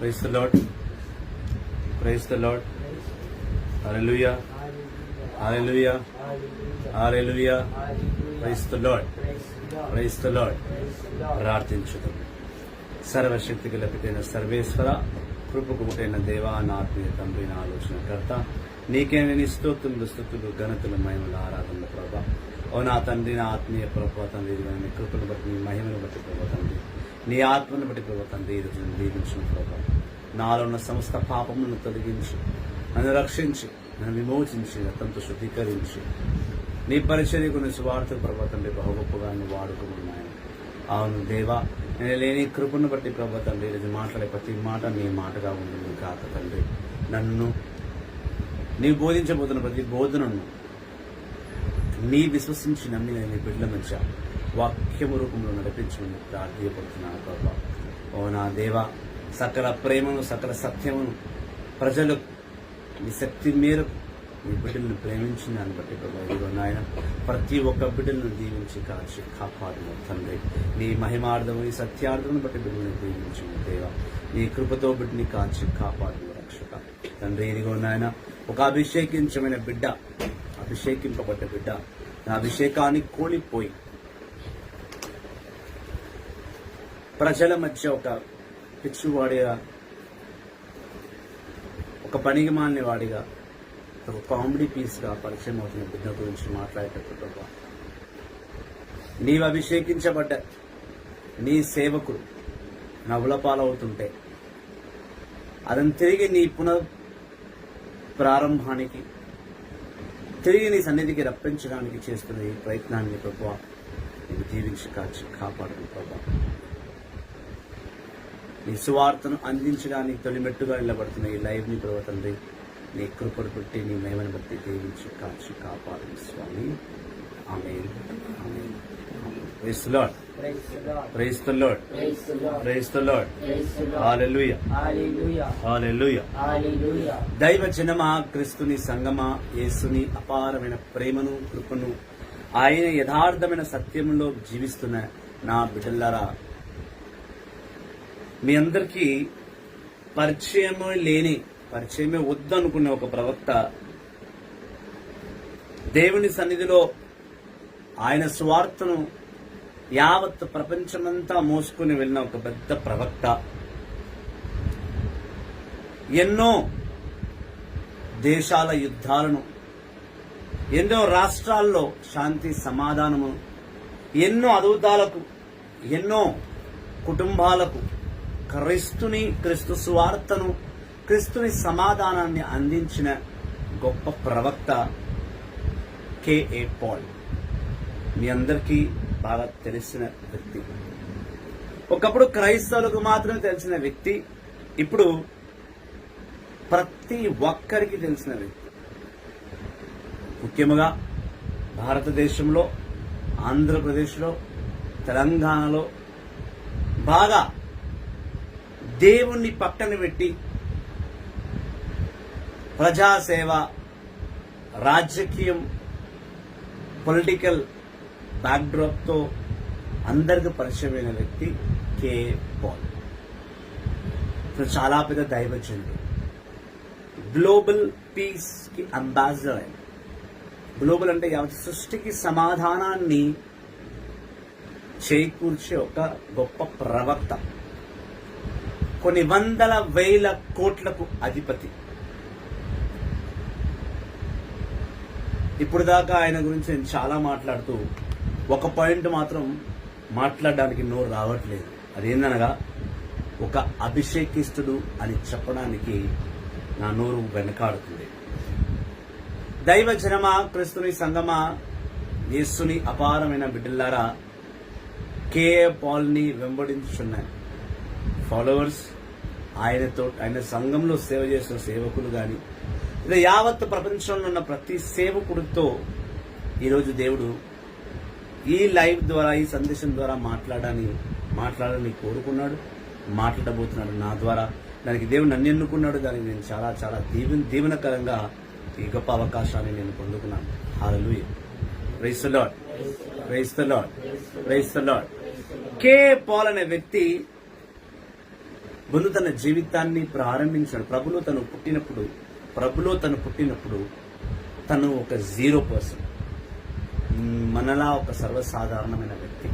Praise the Lord. Praise the Lord. Hallelujah. Hallelujah. Hallelujah. Praise the Lord. Praise the Lord. ప్రార్థించుదాం. సర్వశక్తి గల పితైన సర్వేశ్వర, కృపకుటైన దేవా, నా ఆత్మీయ తండ్రి, నా ఆలోచనకర్త, నీకేమని స్తుతులు ఘనతలు మహిమలు ఆరాధనలు ప్రభా. ఓ నా తండ్రి, నా ఆత్మీయ ప్రభా తండ్రి, నీ కృపను బట్టి, నీ మహిమను బట్టి ప్రభా తండ్రి, నీ ఆత్మను బట్టి ప్రభా తండ్రి, ఈ రోజు దీవించిన ప్రభా. నాలో ఉన్న సమస్త పాపములను తొలగించి, నన్ను రక్షించి, నన్ను విమోచించి, రక్తంతో శుద్ధీకరించి, నీ పరిచర్యకు నీ సువార్త ప్రభా తండ్రి బహు గొప్పగా నువ్వు వాడుకున్నాను. అవును దేవా, నేను లేని కృపను బట్టి ప్రభా తండ్రి, ఈరోజు మాట్లాడే ప్రతి మాట నీ మాటగా ఉంటుంది కాక తండ్రి. నన్ను నీవు బోధించబోతున్న ప్రతి బోధనను నీ విశ్వసించి నమ్మి నేను నీ బిడ్డల మధ్య వాక్యము రూపంలో నడిపించమని ప్రార్థించబడుతున్నాను ప్రభా. ఓ నా దేవా, సకల ప్రేమను, సకల సత్యమును ప్రజలు నీ శక్తి మేరకు నీ బిడ్డలను ప్రేమించిన దాన్ని బట్టి ప్రభా, ఇదిగో నాయన ప్రతి ఒక్క బిడ్డలను దీవించి కాచి కాపాడు తండ్రి. నీ మహిమార్థము, నీ సత్యార్థమును బట్టి బిడ్డలను దీవించిన దేవా, నీ కృపతో బిడ్డని కాచి కాపాడు రక్షక తండ్రి. ఇదిగో నాయన ఒక అభిషేకించమైన బిడ్డ, అభిషేకింపబడ్డ బిడ్డ నా అభిషేకాన్ని కోల్పోయి ప్రజల మధ్య ఒక పిచ్చివాడిగా, ఒక పనికి మాలిన వాడిగా, ఒక కామెడీ పీస్గా పరిచయం అవుతున్న బిడ్డ గురించి మాట్లాడేటప్పుడు నీవు అభిషేకించబడ్డ నీ సేవకుడు నవ్వుల పాలవుతుంటే అతను తిరిగి నీ ప్రారంభానికి, తిరిగి నీ సన్నిధికి రప్పించడానికి చేస్తున్న ఈ ప్రయత్నాన్ని ప్రభా నీవు దీవించి కాచి కాపాడు ప్రభా. నీ సువార్తను అందించడానికి తొలిమెట్టుగా నిలబడుతున్న ఈ లైవ్ని ప్రభా తండ్రి, నీ కృపను బట్టి, నీ మహిమను బట్టి దీవించి కాచి కాపాడు స్వామి. Amen. Amen. Praise the lord. Praise the lord. Praise the lord. Hallelujah. Hallelujah. దైవ జనమా, క్రీస్తుని సంగమా, యేసుని అపారమైన ప్రేమను, కృపను, ఆయన యథార్థమైన సత్యంలో జీవిస్తున్న నా బిడ్డలారా, మీ అందరికీ పరిచయమే వద్దనుకునే ఒక ప్రవక్త దేవుని సన్నిధిలో ఆయన స్వార్థను యావత్ ప్రపంచమంతా మోసుకుని వెళ్ళిన ఒక పెద్ద ప్రవక్త, ఎన్నో దేశాల యుద్ధాలను, ఎన్నో రాష్ట్రాల్లో శాంతి సమాధానము, ఎన్నో అద్భుతాలకు, ఎన్నో కుటుంబాలకు క్రీస్తు సువార్తను, క్రీస్తుని సమాధానాన్ని అందించిన గొప్ప ప్రవక్త K.A. పాల్. మీ అందరికీ బాగా తెలిసిన వ్యక్తి. ఒకప్పుడు క్రైస్తవులకు మాత్రమే తెలిసిన వ్యక్తి, ఇప్పుడు ప్రతి ఒక్కరికి తెలిసిన వ్యక్తి. ముఖ్యంగా భారతదేశంలో, ఆంధ్రప్రదేశ్లో, తెలంగాణలో బాగా దేవుణ్ణి పక్కన పెట్టి ప్రజాసేవ, రాజకీయం, పొలిటికల్ బ్యాక్డ్రాప్తో అందరికి పరిచయమైన వ్యక్తి K.A. పాల్. చాలా పెద్ద దైవజనుడు, గ్లోబల్ పీస్ కి అంబాసిడర్. గ్లోబల్ అంటే యావత్ సృష్టికి సమాధానాన్ని చేకూర్చే ఒక గొప్ప ప్రవక్త, కొన్ని వందల వేల కోట్లకు అధిపతి. ఇప్పుడు దాకా ఆయన గురించి నేను చాలా మాట్లాడుతూ ఒక పాయింట్ మాత్రం మాట్లాడడానికి నోరు రావట్లేదు. అదేందనగా, ఒక అభిషేకిస్తుడు అని చెప్పడానికి నా నోరు వెనకాడుతుంది. దైవ జనమా, క్రీస్తుని సంగమా, యేసుని అపారమైన బిడ్డలారా, K.A. పాల్ని వెంబడించున్న ఫాలోవర్స్, ఆయన సంఘంలో సేవ చేస్తున్న సేవకులు కానీ, ఇలా యావత్ ప్రపంచంలో ఉన్న ప్రతి సేవకుడితో ఈరోజు దేవుడు ఈ లైవ్ ద్వారా, ఈ సందేశం ద్వారా మాట్లాడాలని కోరుకున్నాడు, మాట్లాడబోతున్నాడు నా ద్వారా. దానికి దేవుడు నన్ను ఎన్నుకున్నాడు. దానికి నేను చాలా చాలా దీవెనకరంగా ఈ గొప్ప అవకాశాన్ని నేను పొందుకున్నాను. Hallelujah. Praise the lord. Praise the lord. Praise the lord. K.A. Paul అనే వ్యక్తి ముందు తన జీవితాన్ని ప్రారంభించాడు. ప్రభులో తను పుట్టినప్పుడు తను ఒక 0%, మనలా ఒక సర్వసాధారణమైన వ్యక్తి,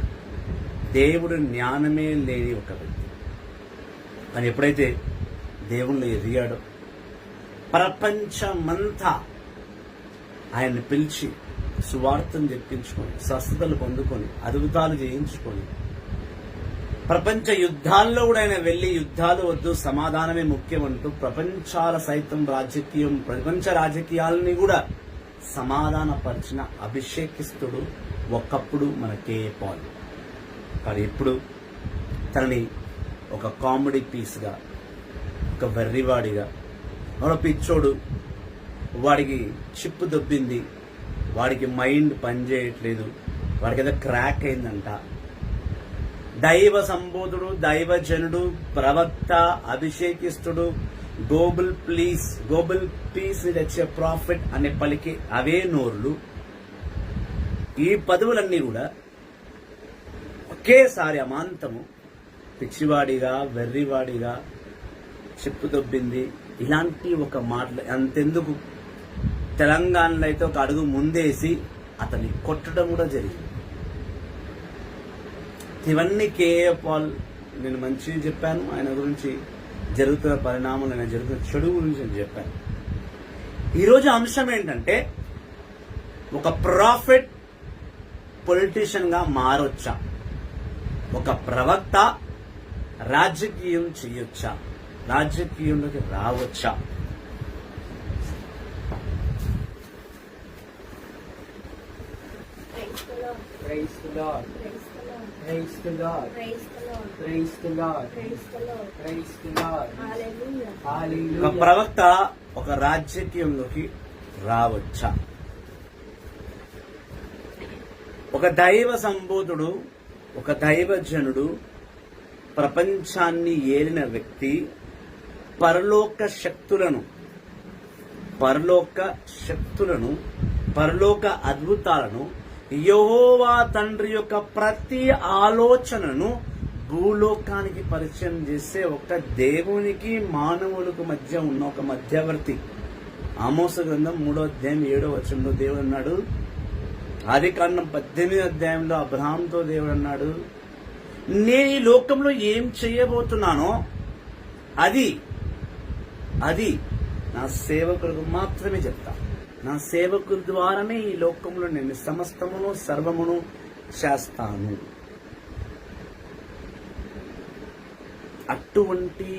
దేవుడు జ్ఞానమే లేని ఒక వ్యక్తి. కానీ ఎప్పుడైతే దేవుణ్ణి ఎదిగాడో ప్రపంచమంతా ఆయన్ని పిలిచి సువార్తను చెప్పించుకొని, స్వస్థతలు పొందుకొని, అద్భుతాలు చేయించుకొని, ప్రపంచ యుద్ధాల్లో కూడా ఆయన వెళ్లి యుద్ధాలు వద్దు, సమాధానమే ముఖ్యం అంటూ ప్రపంచ రాజకీయాలని కూడా సమాధానపరిచిన అభిషేకిస్తుడు ఒకప్పుడు మన కేఏ పాల్. కానీ ఇప్పుడు తనని ఒక కామెడీ పీస్గా, ఒక వెర్రివాడిగా, ఒక పిచ్చోడు, వాడికి చిప్పు దొబ్బింది, వాడికి మైండ్ పనిచేయట్లేదు, వాడికి ఏదో క్రాక్ అయిందంట, దైవ సంబోధుడు, దైవజనుడు, ప్రవక్త, అభిషేకిస్తుడు, గోబుల్ పీస్ తెచ్చే ప్రాఫిట్ అనే పలికి అవే నోర్లు, ఈ పదవులన్నీ కూడా ఒకేసారి అమాంతము పిచ్చివాడిగా, వెర్రివాడిగా, చెప్పు దొబ్బింది, ఇలాంటి ఒక మాటలు. అంతెందుకు, తెలంగాణలో అయితే ఒక అడుగు ముందేసి అతన్ని కొట్టడం కూడా జరిగింది. ఇవన్నీ కేఏ పాల్, నేను మంచిగా చెప్పాను, ఆయన గురించి జరుగుతున్న పరిణామాలు, ఆయన జరుగుతున్న చెడు గురించి నేను చెప్పాను. ఈరోజు అంశం ఏంటంటే, ఒక ప్రాఫిట్ పొలిటీషియన్ గా మారొచ్చా, ఒక ప్రవక్త రాజకీయం చేయొచ్చా, రాజకీయంలోకి రావచ్చా? Praise the Lord. Praise the Lord. Praise the Lord. Praise the Lord. Praise the Lord. Praise the Lord. Hallelujah. ఒక Hallelujah. ప్రవక్త ఒక రాజకీయంలోకి రావచ్చా? ఒక దైవ సంబోధుడు, ఒక దైవజనుడు, ప్రపంచాన్ని ఏలిన వ్యక్తి పరలోక శక్తులను, పరలోక అద్భుతాలను, యెహోవా తండ్రి యొక్క ప్రతి ఆలోచనను భూలోకానికి పరిచయం చేసే ఒక దేవునికి మానవులకు మధ్య ఉన్న ఒక మధ్యవర్తి. ఆమోస గ్రంథం 3:7 దేవుడు అన్నాడు, ఆదికాండం 18 అబ్రహాంతో దేవుడు అన్నాడు, నేను ఈ లోకంలో ఏం చేయబోతున్నానో అది నా సేవకులకు మాత్రమే చెప్తా. నా సేవకుల ద్వారానే ఈ లోకంలో నేను సమస్తమును సర్వమును చేస్తాను. అటువంటి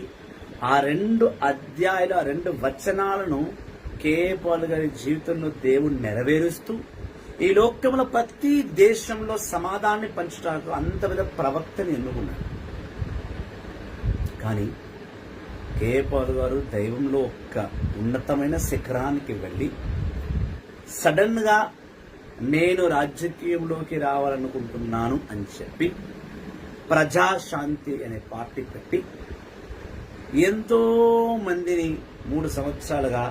ఆ 2 అధ్యాయాలు, ఆ 2 వచనాలను కేఏ పాల్ గారి జీవితంలో దేవుడు నెరవేరుస్తూ ఈ లోకంలో ప్రతి దేశంలో సమాధానాన్ని పంచడానికి అంత పెద్ద ప్రవక్తని ఎన్నుకున్నాడు. కానీ కేఏ పాల్ గారు దైవంలో ఒక ఉన్నతమైన శిఖరానికి వెళ్ళి సడన్ గా నేను రాజకీయంలోకి రావాలనుకుంటున్నాను అని చెప్పి ప్రజాశాంతి అనే పార్టీ పెట్టి ఎంతో మందిని 3 సంవత్సరాలుగా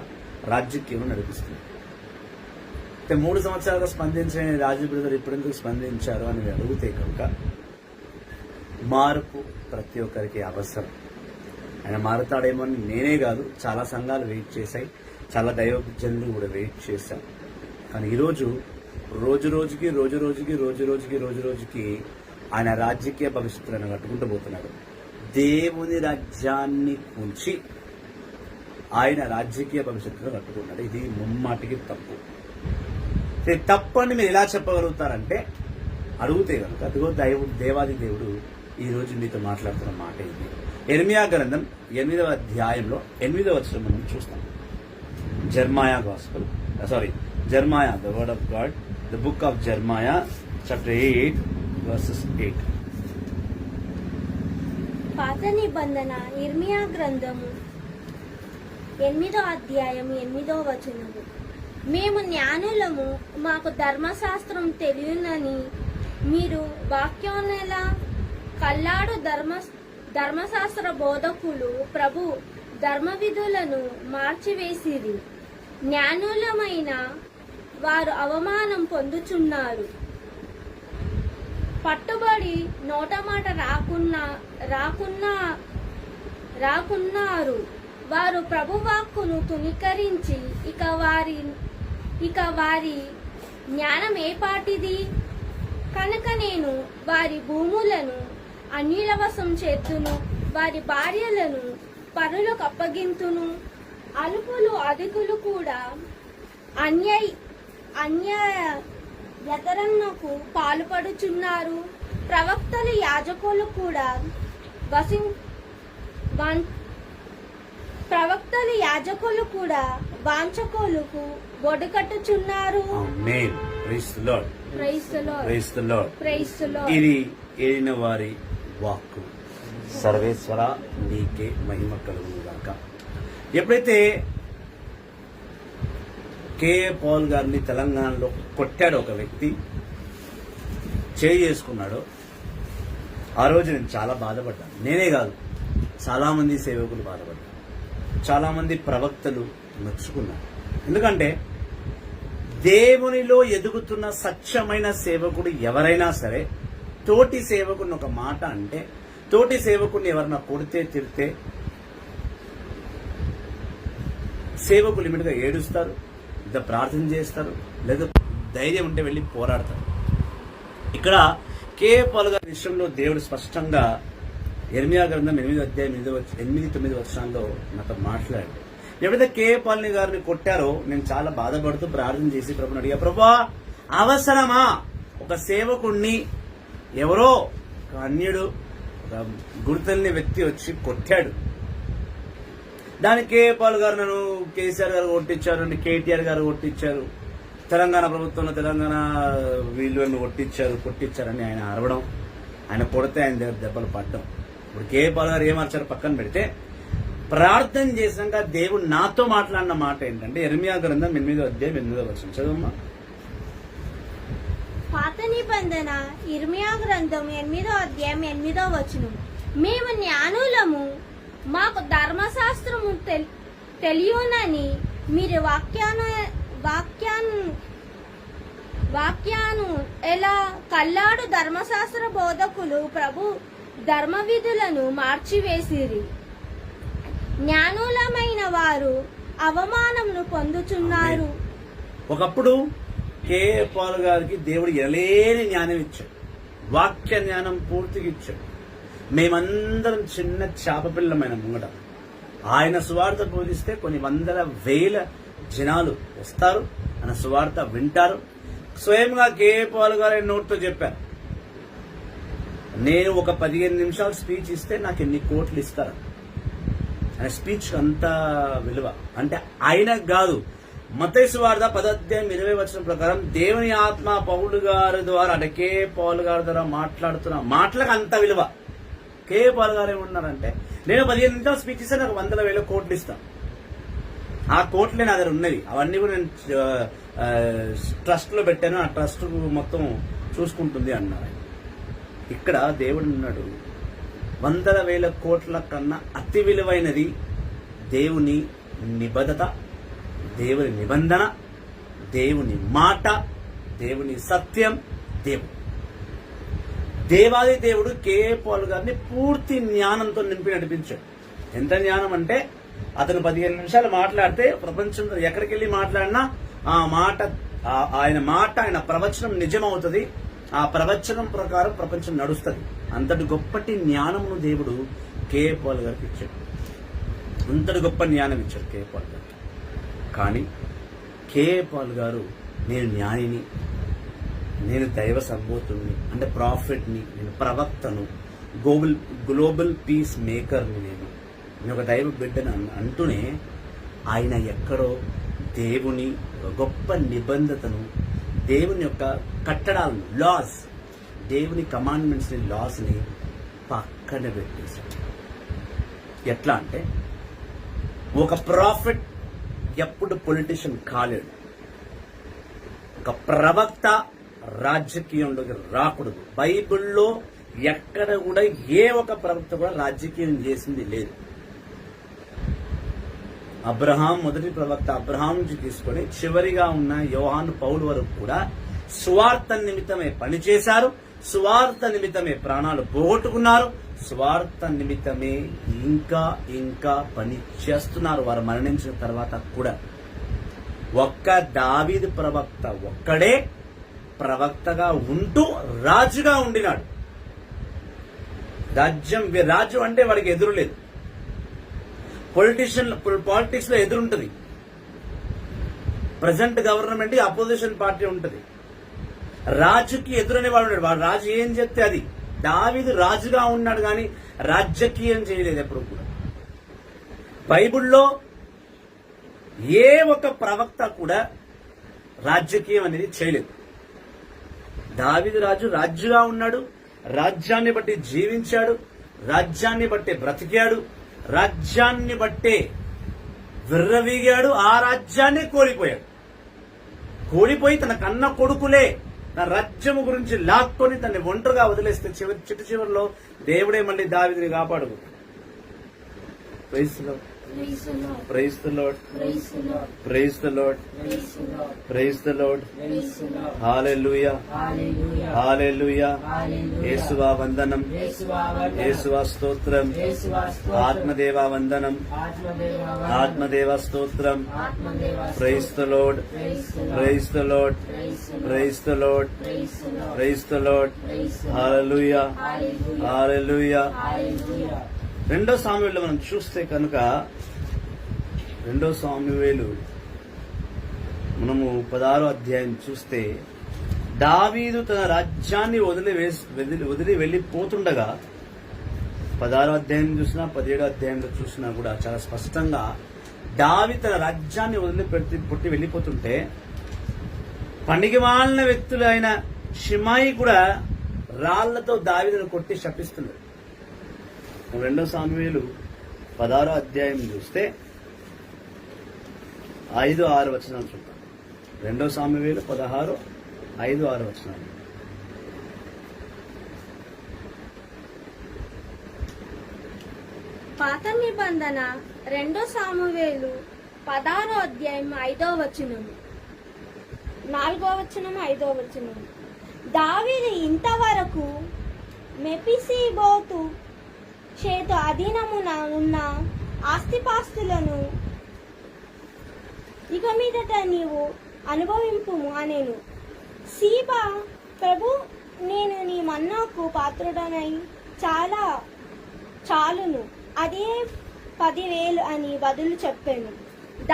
రాజకీయంలో నడిపిస్తుంది. 3 సంవత్సరాలుగా స్పందించని రాజు బ్రదర్ ఇప్పుడెందుకు స్పందించారు అని అడిగితే కనుక, మార్పు ప్రతి ఒక్కరికి అవసరం. ఆయన మారుతాడేమో అని నేనే కాదు, చాలా సంఘాలు వెయిట్ చేశాయి, చాలా దైవజనులు కూడా వెయిట్ చేశారు. కానీ ఈరోజు రోజు రోజుకి ఆయన రాజకీయ భవిష్యత్తులను కట్టుకుంటూ పోతున్నాడు. దేవుని రాజ్యాన్ని కూల్చి ఆయన రాజకీయ భవిష్యత్తును కట్టుకున్నాడు. ఇది ముమ్మాటికి తప్పు. తప్పు అని మీరు ఎలా చెప్పగలుగుతారంటే, అడిగితే కనుక అదిగో దేవాది దేవుడు ఈ రోజు మీతో మాట్లాడుతున్న మాట ఇది. ఇర్మియా గ్రంథం 8వ అధ్యాయంలో 8వ వచనం మనం చూస్తాం. జెర్మాయా, the word of God, the book of Jeremiah, chapter 8, verses 8. పాత నిబంధన ఇర్మియా గ్రంథము 8వ అధ్యాయం 8వ వచనము. మేము జ్ఞానులము, మాకు ధర్మశాస్త్రం తెలియనని మీరు వాక్యాన్నేలా కల్లాడు ధర్మశాస్త్ర బోధకులు ప్రభు ధర్మ విధులను మార్చివేసిరి. జ్ఞానులమైన వారు అవమానం పొందుచున్నారు. పట్టుబడి నోటమాట రాకున్నారు. వారు ప్రభువాక్కును తునీకరించి ఇక వారి జ్ఞానం ఏపాటిది? కనుక నేను వారి భూములను అన్యుల వశం చేతును, వారి భార్యలను పరులకు అప్పగింతును. అల్పులు అధికులు కూడా అన్యాయతనకు పాల్పడుచున్నారు. ప్రవక్తలు యాజకులు కూడా వాంఛకులకు బొడుకట్టుచున్నారు. Amen. Praise the lord. Praise the lord. Praise the lord. Praise the lord. ఇది ఏలిన వారి వాక్కు. సర్వేశ్వర నీకే మహిమ కలుగును గాక. ఎప్పుడైతే కేఏ పాల్ గారిని తెలంగాణలో కొట్టాడు ఒక వ్యక్తి, చేసుకున్నాడో ఆ రోజు నేను చాలా బాధపడ్డాను. నేనే కాదు, చాలా మంది సేవకులు బాధపడ్డారు, చాలా మంది ప్రవక్తలు నొచ్చుకున్నారు. ఎందుకంటే దేవునిలో ఎదుగుతున్న సత్యమైన సేవకుడు ఎవరైనా సరే తోటి సేవకుడిని ఒక మాట అంటే, తోటి సేవకుడిని ఎవరన్నా కొడితే తిడితే సేవకులు ఇమిడిగా ఏడుస్తారు, లేదా ప్రార్థన చేస్తారు, లేదా ధైర్యం ఉంటే వెళ్ళి పోరాడతారు. ఇక్కడ కేఏ పాల్ గారి విషయంలో దేవుడు స్పష్టంగా యెర్మీయా గ్రంథం 8-9 వచనాల్లో నాతో మాట్లాడాడు. ఎప్పుడైతే కేఏ పాల్ గారిని కొట్టారో నేను చాలా బాధపడుతూ ప్రార్థన చేసి ప్రభుని అడిగా, ప్రభువా అవసరమా ఒక సేవకుణ్ణి ఎవరో ఒక అన్యుడు, ఒక గుర్తుల్ని వ్యక్తి వచ్చి కొట్టాడు, దానికి కేఏ పాల్ గారు నన్ను కేసీఆర్ గారు కొట్టించారు, కేటీఆర్ గారు కొట్టించారు, తెలంగాణ ప్రభుత్వంలో తెలంగాణ వీళ్ళు కొట్టించారని ఆయన అరవడం, ఆయన కొడితే ఆయన దగ్గర దెబ్బలు పడ్డం. ఇప్పుడు కేఏ పాల్ గారు ఏమర్చారు పక్కన పెడితే, ప్రార్థన చేసినాక దేవుడు నాతో మాట్లాడిన మాట ఏంటంటే యెర్మీయా గ్రంథం 8-8 చదువమ్మా. పాత నిబంధన ఇర్మియా గ్రంథం 8 మేము జ్ఞానులము, మాకు ధర్మశాస్త్రము తెలియనని మీరు వాక్యాను ఎలా కల్లాడు ధర్మశాస్త్ర బోధకులు ప్రభు ధర్మ విధులను మార్చివేసిరి. జ్ఞానులమైన వారు అవమానమును పొందుచున్నారు. ఒకప్పుడు కేఏ పాల్ గారికి దేవుడు ఎలేని జ్ఞానం ఇచ్చాడు, వాక్య జ్ఞానం పూర్తిగా ఇచ్చాడు. మేమందరం చిన్న చేపపిల్లమైన ముంగట ఆయన సువార్త బోధిస్తే కొన్ని వందల వేల జనాలు వస్తారు, ఆయన సువార్త వింటారు. స్వయంగా కేఏ పాల్ గారు నోట్తో చెప్పారు, నేను ఒక 15 నిమిషాలు స్పీచ్ ఇస్తే నాకు ఎన్ని కోట్లు ఇస్తారు. ఆయన స్పీచ్ అంత విలువ. అంటే ఆయన కాదు, మత్తయి సువార్త 10:20 ప్రకారం దేవుని ఆత్మ పౌలు గారి ద్వారా, అంటే కేఏ పాల్ గారి ద్వారా మాట్లాడుతున్న మాటలకు అంత విలువ. కేఏ పాల్ గారు ఏమన్నారంటే, నేను 15 నిమిషాలు స్పీచ్ ఇస్తే నాకు 100,000 కోట్లు ఇస్తాను. ఆ కోట్లే నా దగ్గర ఉన్నవి, అవన్నీ కూడా నేను ట్రస్ట్ లో పెట్టాను, ఆ ట్రస్ట్ మొత్తం చూసుకుంటుంది అన్నారు. ఇక్కడ దేవుడు ఉన్నాడు, 100,000 కోట్ల కన్నా అతి విలువైనది దేవుని నిబద్ధత, దేవుని నిబంధన, దేవుని మాట, దేవుని సత్యం. దేవాది దేవుడు కేఏ పాల్ గారిని పూర్తి జ్ఞానంతో నింపి నడిపించాడు. ఎంత జ్ఞానం అంటే, అతను 15 నిమిషాలు మాట్లాడితే ప్రపంచంలో ఎక్కడికి వెళ్ళి మాట్లాడినా ఆ మాట, ఆయన ప్రవచనం నిజమవుతుంది, ఆ ప్రవచనం ప్రకారం ప్రపంచం నడుస్తుంది. అంతటి గొప్పటి జ్ఞానమును దేవుడు కేఏ పాల్ గారికి ఇచ్చాడు. అంతటి గొప్ప జ్ఞానం ఇచ్చాడు కేఏ పాల్ గారికి. కానీ కేఏ పాల్ గారు, నేను జ్ఞానిని, నేను దైవ సంబోధుని, అంటే ప్రాఫిట్ని, నేను ప్రవక్తను, గ్లోబల్ పీస్ మేకర్ని, నేను ఒక దైవ బిడ్డను అంటూనే ఆయన ఎక్కడో దేవుని గొప్ప నిబంధతను, దేవుని యొక్క కట్టడాలను, లాస్, దేవుని కమాండ్మెంట్స్ ని, లాస్ ని పక్కన పెట్టేశాడు. ఎట్లా అంటే, ఒక ప్రాఫిట్ ఎప్పుడు పొలిటీషియన్ కాలేడు, ఒక ప్రవక్త రాజకీయంలోకి రాకూడదు. బైబిల్లో ఎక్కడ కూడా ఏ ఒక ప్రవక్త కూడా రాజకీయం చేసింది లేదు. అబ్రహాం మొదటి ప్రవక్త, అబ్రహాం నుంచి తీసుకొని చివరిగా ఉన్న యోహాను పౌలు వరకు కూడా సువార్త నిమిత్తమే పనిచేశారు, సువార్త నిమిత్తమే ప్రాణాలు పోగొట్టుకున్నారు, స్వార్థ నిమిత్తమే ఇంకా ఇంకా పని చేస్తున్నారు వారు మరణించిన తర్వాత కూడా. ఒక్క దావీదు ప్రవక్త ఒక్కడే ప్రవక్తగా ఉంటూ రాజుగా ఉండినాడు. రాజు అంటే వాడికి ఎదురు లేదు. పాలిటిక్స్ లో ఎదురుంటది. ప్రజెంట్ గవర్నమెంట్ అపోజిషన్ పార్టీ ఉంటది. రాజుకి ఎదురనే వాడు ఉన్నాడు. వాడు రాజు ఏం చెప్తే అది. దావీదు రాజుగా ఉన్నాడు కానీ రాజకీయం చేయలేదు ఎప్పుడు కూడా. బైబిల్లో ఏ ఒక్క ప్రవక్త కూడా రాజకీయం అనేది చేయలేదు. దావీదు రాజుగా ఉన్నాడు. రాజ్యాన్ని బట్టి జీవించాడు. రాజ్యాన్ని బట్టి బ్రతికాడు. రాజ్యాన్ని బట్టే విర్రవీగాడు. ఆ రాజ్యాన్ని కోల్పోయి తన కన్న కొడుకులే తన రాజ్యము గురించి లాక్కొని తనని ఒంటరిగా వదిలేస్తే చివరిలో దేవుడే మళ్ళీ దావీదుని కాపాడు. Praise the Lord. Praise the Lord. Praise the Lord. Praise the Lord. Hallelujah. Hallelujah. యేసువా వందనం. యేసువా స్తోత్రం. ఆత్మదేవా వందనం. ఆత్మదేవా స్తోత్రం. Praise the Lord. Praise the Lord. Praise the Lord. Praise the Lord. Hallelujah. Hallelujah. రెండో సామువేలు మనం చూస్తే కనుక రెండో సామువేలు మనము 16వ అధ్యాయం చూస్తే దావీదు తన రాజ్యాన్ని వదిలి వెళ్లిపోతుండగా 16వ అధ్యాయం చూసినా 17వ అధ్యాయంలో చూసినా కూడా చాలా స్పష్టంగా దావీదు తన రాజ్యాన్ని పుట్టి వెళ్లిపోతుంటే పనికిమాలిన వ్యక్తులు అయిన షిమాయి కూడా రాళ్లతో దావీదును కొట్టి శపిస్తున్నాడు. రెండో సామువేలు 16వ అధ్యాయం చూస్తే 5-6 వచనాలు చూద్దాం. రెండో సామువేలు 16, 5-6 వచనాలు. పాత నిబంధన రెండో సామువేలు 16వ అధ్యాయం 5వ వచనము, 4వ వచనం, 5వ వచనం. దావీదు ఇంతవరకు మెఫీబోతు చేతు అధీనమున ఉన్న ఆస్తిపాస్తులను ఇక మీదట నీవు అనుభవింపుము అనేను. సీబా, ప్రభు, నేను నీ మన్నాకు పాత్రుడనై చాలును, అదే 10,000 అని బదులు చెప్పాను.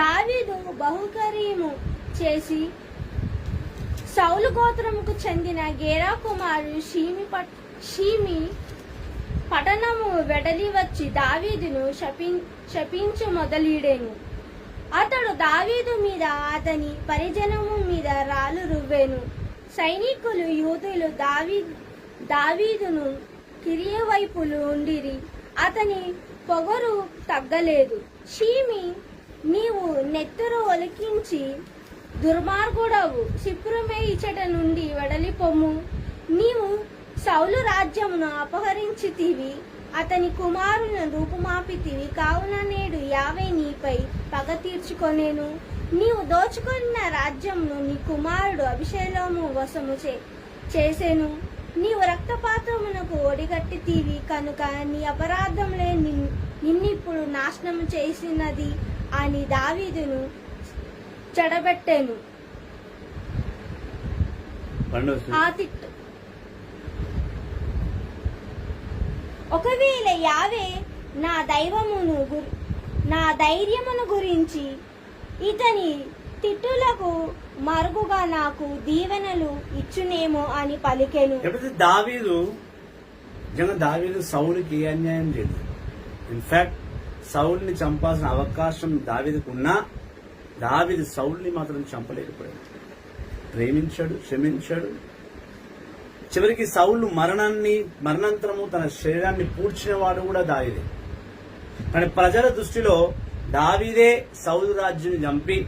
దావీదు బహుకర్యము చేసి సౌలు గోత్రముకు చెందిన గేరా కుమారుడు షీమి పట్టణము వెడలి వచ్చి దావీదును శపించు మొదలీడెను. అతడు దావీదు మీద అతని పరిజనము మీద రాళ్ళు రువ్వెను. సైనికులు యూదులు దావీదును కిరియ వైపులు ఉండిరి. అతని పొగరు తగ్గలేదు. షీమి, నీవు నెత్తురు ఒలికించి దుర్మార్గుడవు, శిప్రమే ఇచ్చట నుండి వెడలిపొమ్ము. నీవు సౌలు రాజ్యమును అపహరించితివి, అతని కుమారులను రూపుమాపితివి. కావున నేడు యావే నీపై పగ తీర్చుకొనేను. నీవు దోచుకున్న రాజ్యమును నీ కుమారుడు అభిషేలోము వశము చేసెను. నీవు రక్తపాతమునకు ఒడిగట్టితివి కనుక నీ అపరాధంలే నిన్నిప్పుడు నాశనం చేసినది అని దావీదును చెడబెట్టెను. ఒకవేళ యావే నా ధైర్యమును గురించి ఇతని తిట్టులకు మరుగుగా నాకు దీవెనలు ఇచ్చునేమో అని పలికెను. దావీదు సౌలుకి ఏ అన్యాయం లేదు. ఇన్ఫాక్ట్ సౌలుని చంపాల్సిన అవకాశం దావీదుకు ఉన్నా దావీదు సౌలుని మాత్రం చంపలేకపోయాడు. ప్రేమించాడు, క్షమించాడు. చివరికి సౌలు మరణాంతరము తన శరీరాన్ని పూడ్చిన వాడు కూడా దావీదే. కానీ ప్రజల దృష్టిలో దావీదే సౌలు రాజ్యాన్ని చంపి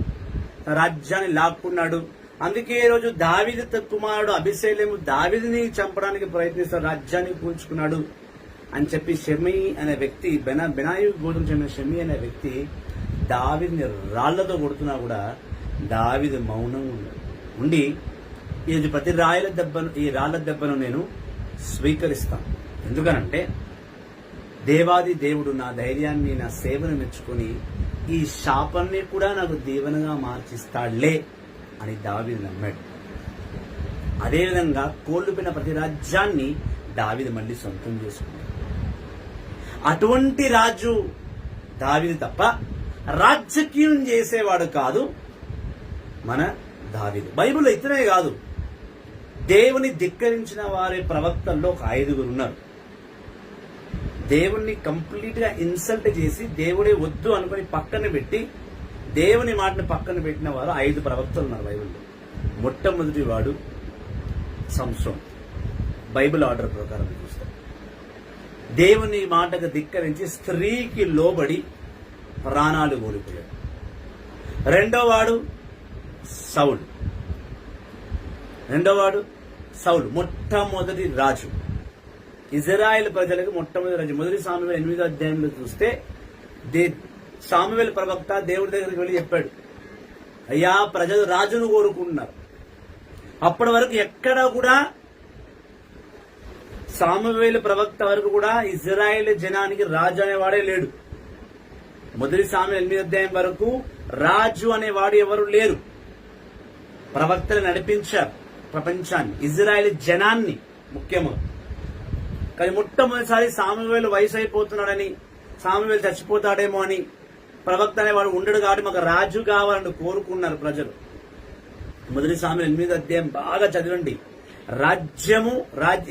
రాజ్యాన్ని లాక్కున్నాడు. అందుకే ఈ రోజు దావీదు కుమారుడు అభిషేలము దావీదుని చంపడానికి ప్రయత్నిస్తాడు, రాజ్యాన్ని కూల్చుకున్నాడు అని చెప్పి షెమీ అనే వ్యక్తి, బెనాయి గోత్రం చెందిన షెమీ అనే వ్యక్తి దావీదుని రాళ్లతో కొడుతున్నా కూడా దావీదు మౌనంగా ఉండి ఇది ప్రతి ఈ రాళ్ల దెబ్బను నేను స్వీకరిస్తాను. ఎందుకనంటే దేవాది దేవుడు నా ధైర్యాన్ని, నా సేవను మెచ్చుకొని ఈ శాపాన్ని కూడా నాకు దీవెనగా మార్చిస్తాడులే అని దావీదు నమ్మాడు. అదేవిధంగా కోల్పోయిన ప్రతి రాజ్యాన్ని దావీదు మళ్ళీ సొంతం చేసుకున్నాడు. అటువంటి రాజు దావీదు తప్ప రాజకీయం చేసేవాడు కాదు మన దావీదు. బైబిల్లో ఇతనే కాదు, దేవుని ధిక్కరించిన వారి ప్రవక్తల్లో ఒక 5గురు ఉన్నారు. దేవుణ్ణి కంప్లీట్ గా ఇన్సల్ట్ చేసి దేవుడే వద్దు అనుకుని పక్కన పెట్టి దేవుని మాటను పక్కన పెట్టిన వారు 5 ప్రవక్తలు ఉన్నారు బైబిల్లో. మొట్టమొదటి వాడు సంసోన్. బైబిల్ ఆర్డర్ ప్రకారం చూస్తాం. దేవుని మాటకు ధిక్కరించి స్త్రీకి లోబడి ప్రాణాలు కోల్పోయాడు. రెండో వాడు సౌలు మొట్టమొదటి రాజు, ఇజ్రాయెల్ ప్రజలకు మొట్టమొదటి రాజు. మొదటి సామువేలు 8వ అధ్యాయంలో చూస్తే సామువేలు ప్రవక్త దేవుడి దగ్గరికి వెళ్ళి చెప్పాడు, అయ్యా ప్రజలు రాజును కోరుకుంటున్నారు. అప్పటి వరకు ఎక్కడ కూడా సామువేలు ప్రవక్త వరకు కూడా ఇజ్రాయెల్ జనానికి రాజు అనేవాడే లేడు. మొదటి సామువేలు 8వ అధ్యాయం వరకు రాజు అనేవాడు ఎవరు లేరు. ప్రవక్తలు నడిపించారు ప్రపంచాన్ని, ఇజ్రాయెల్ జనాన్ని ముఖ్యంగా. కానీ మొట్టమొదటిసారి సామువేలు వయసు అయిపోతున్నాడని, సామువేలు చచ్చిపోతాడేమో అని ప్రవక్త అనేవాడు ఉండడు కాబట్టి మాకు రాజు కావాలని కోరుకున్నారు ప్రజలు. మొదటి సామువేలు 8వ అధ్యాయం బాగా చదవండి.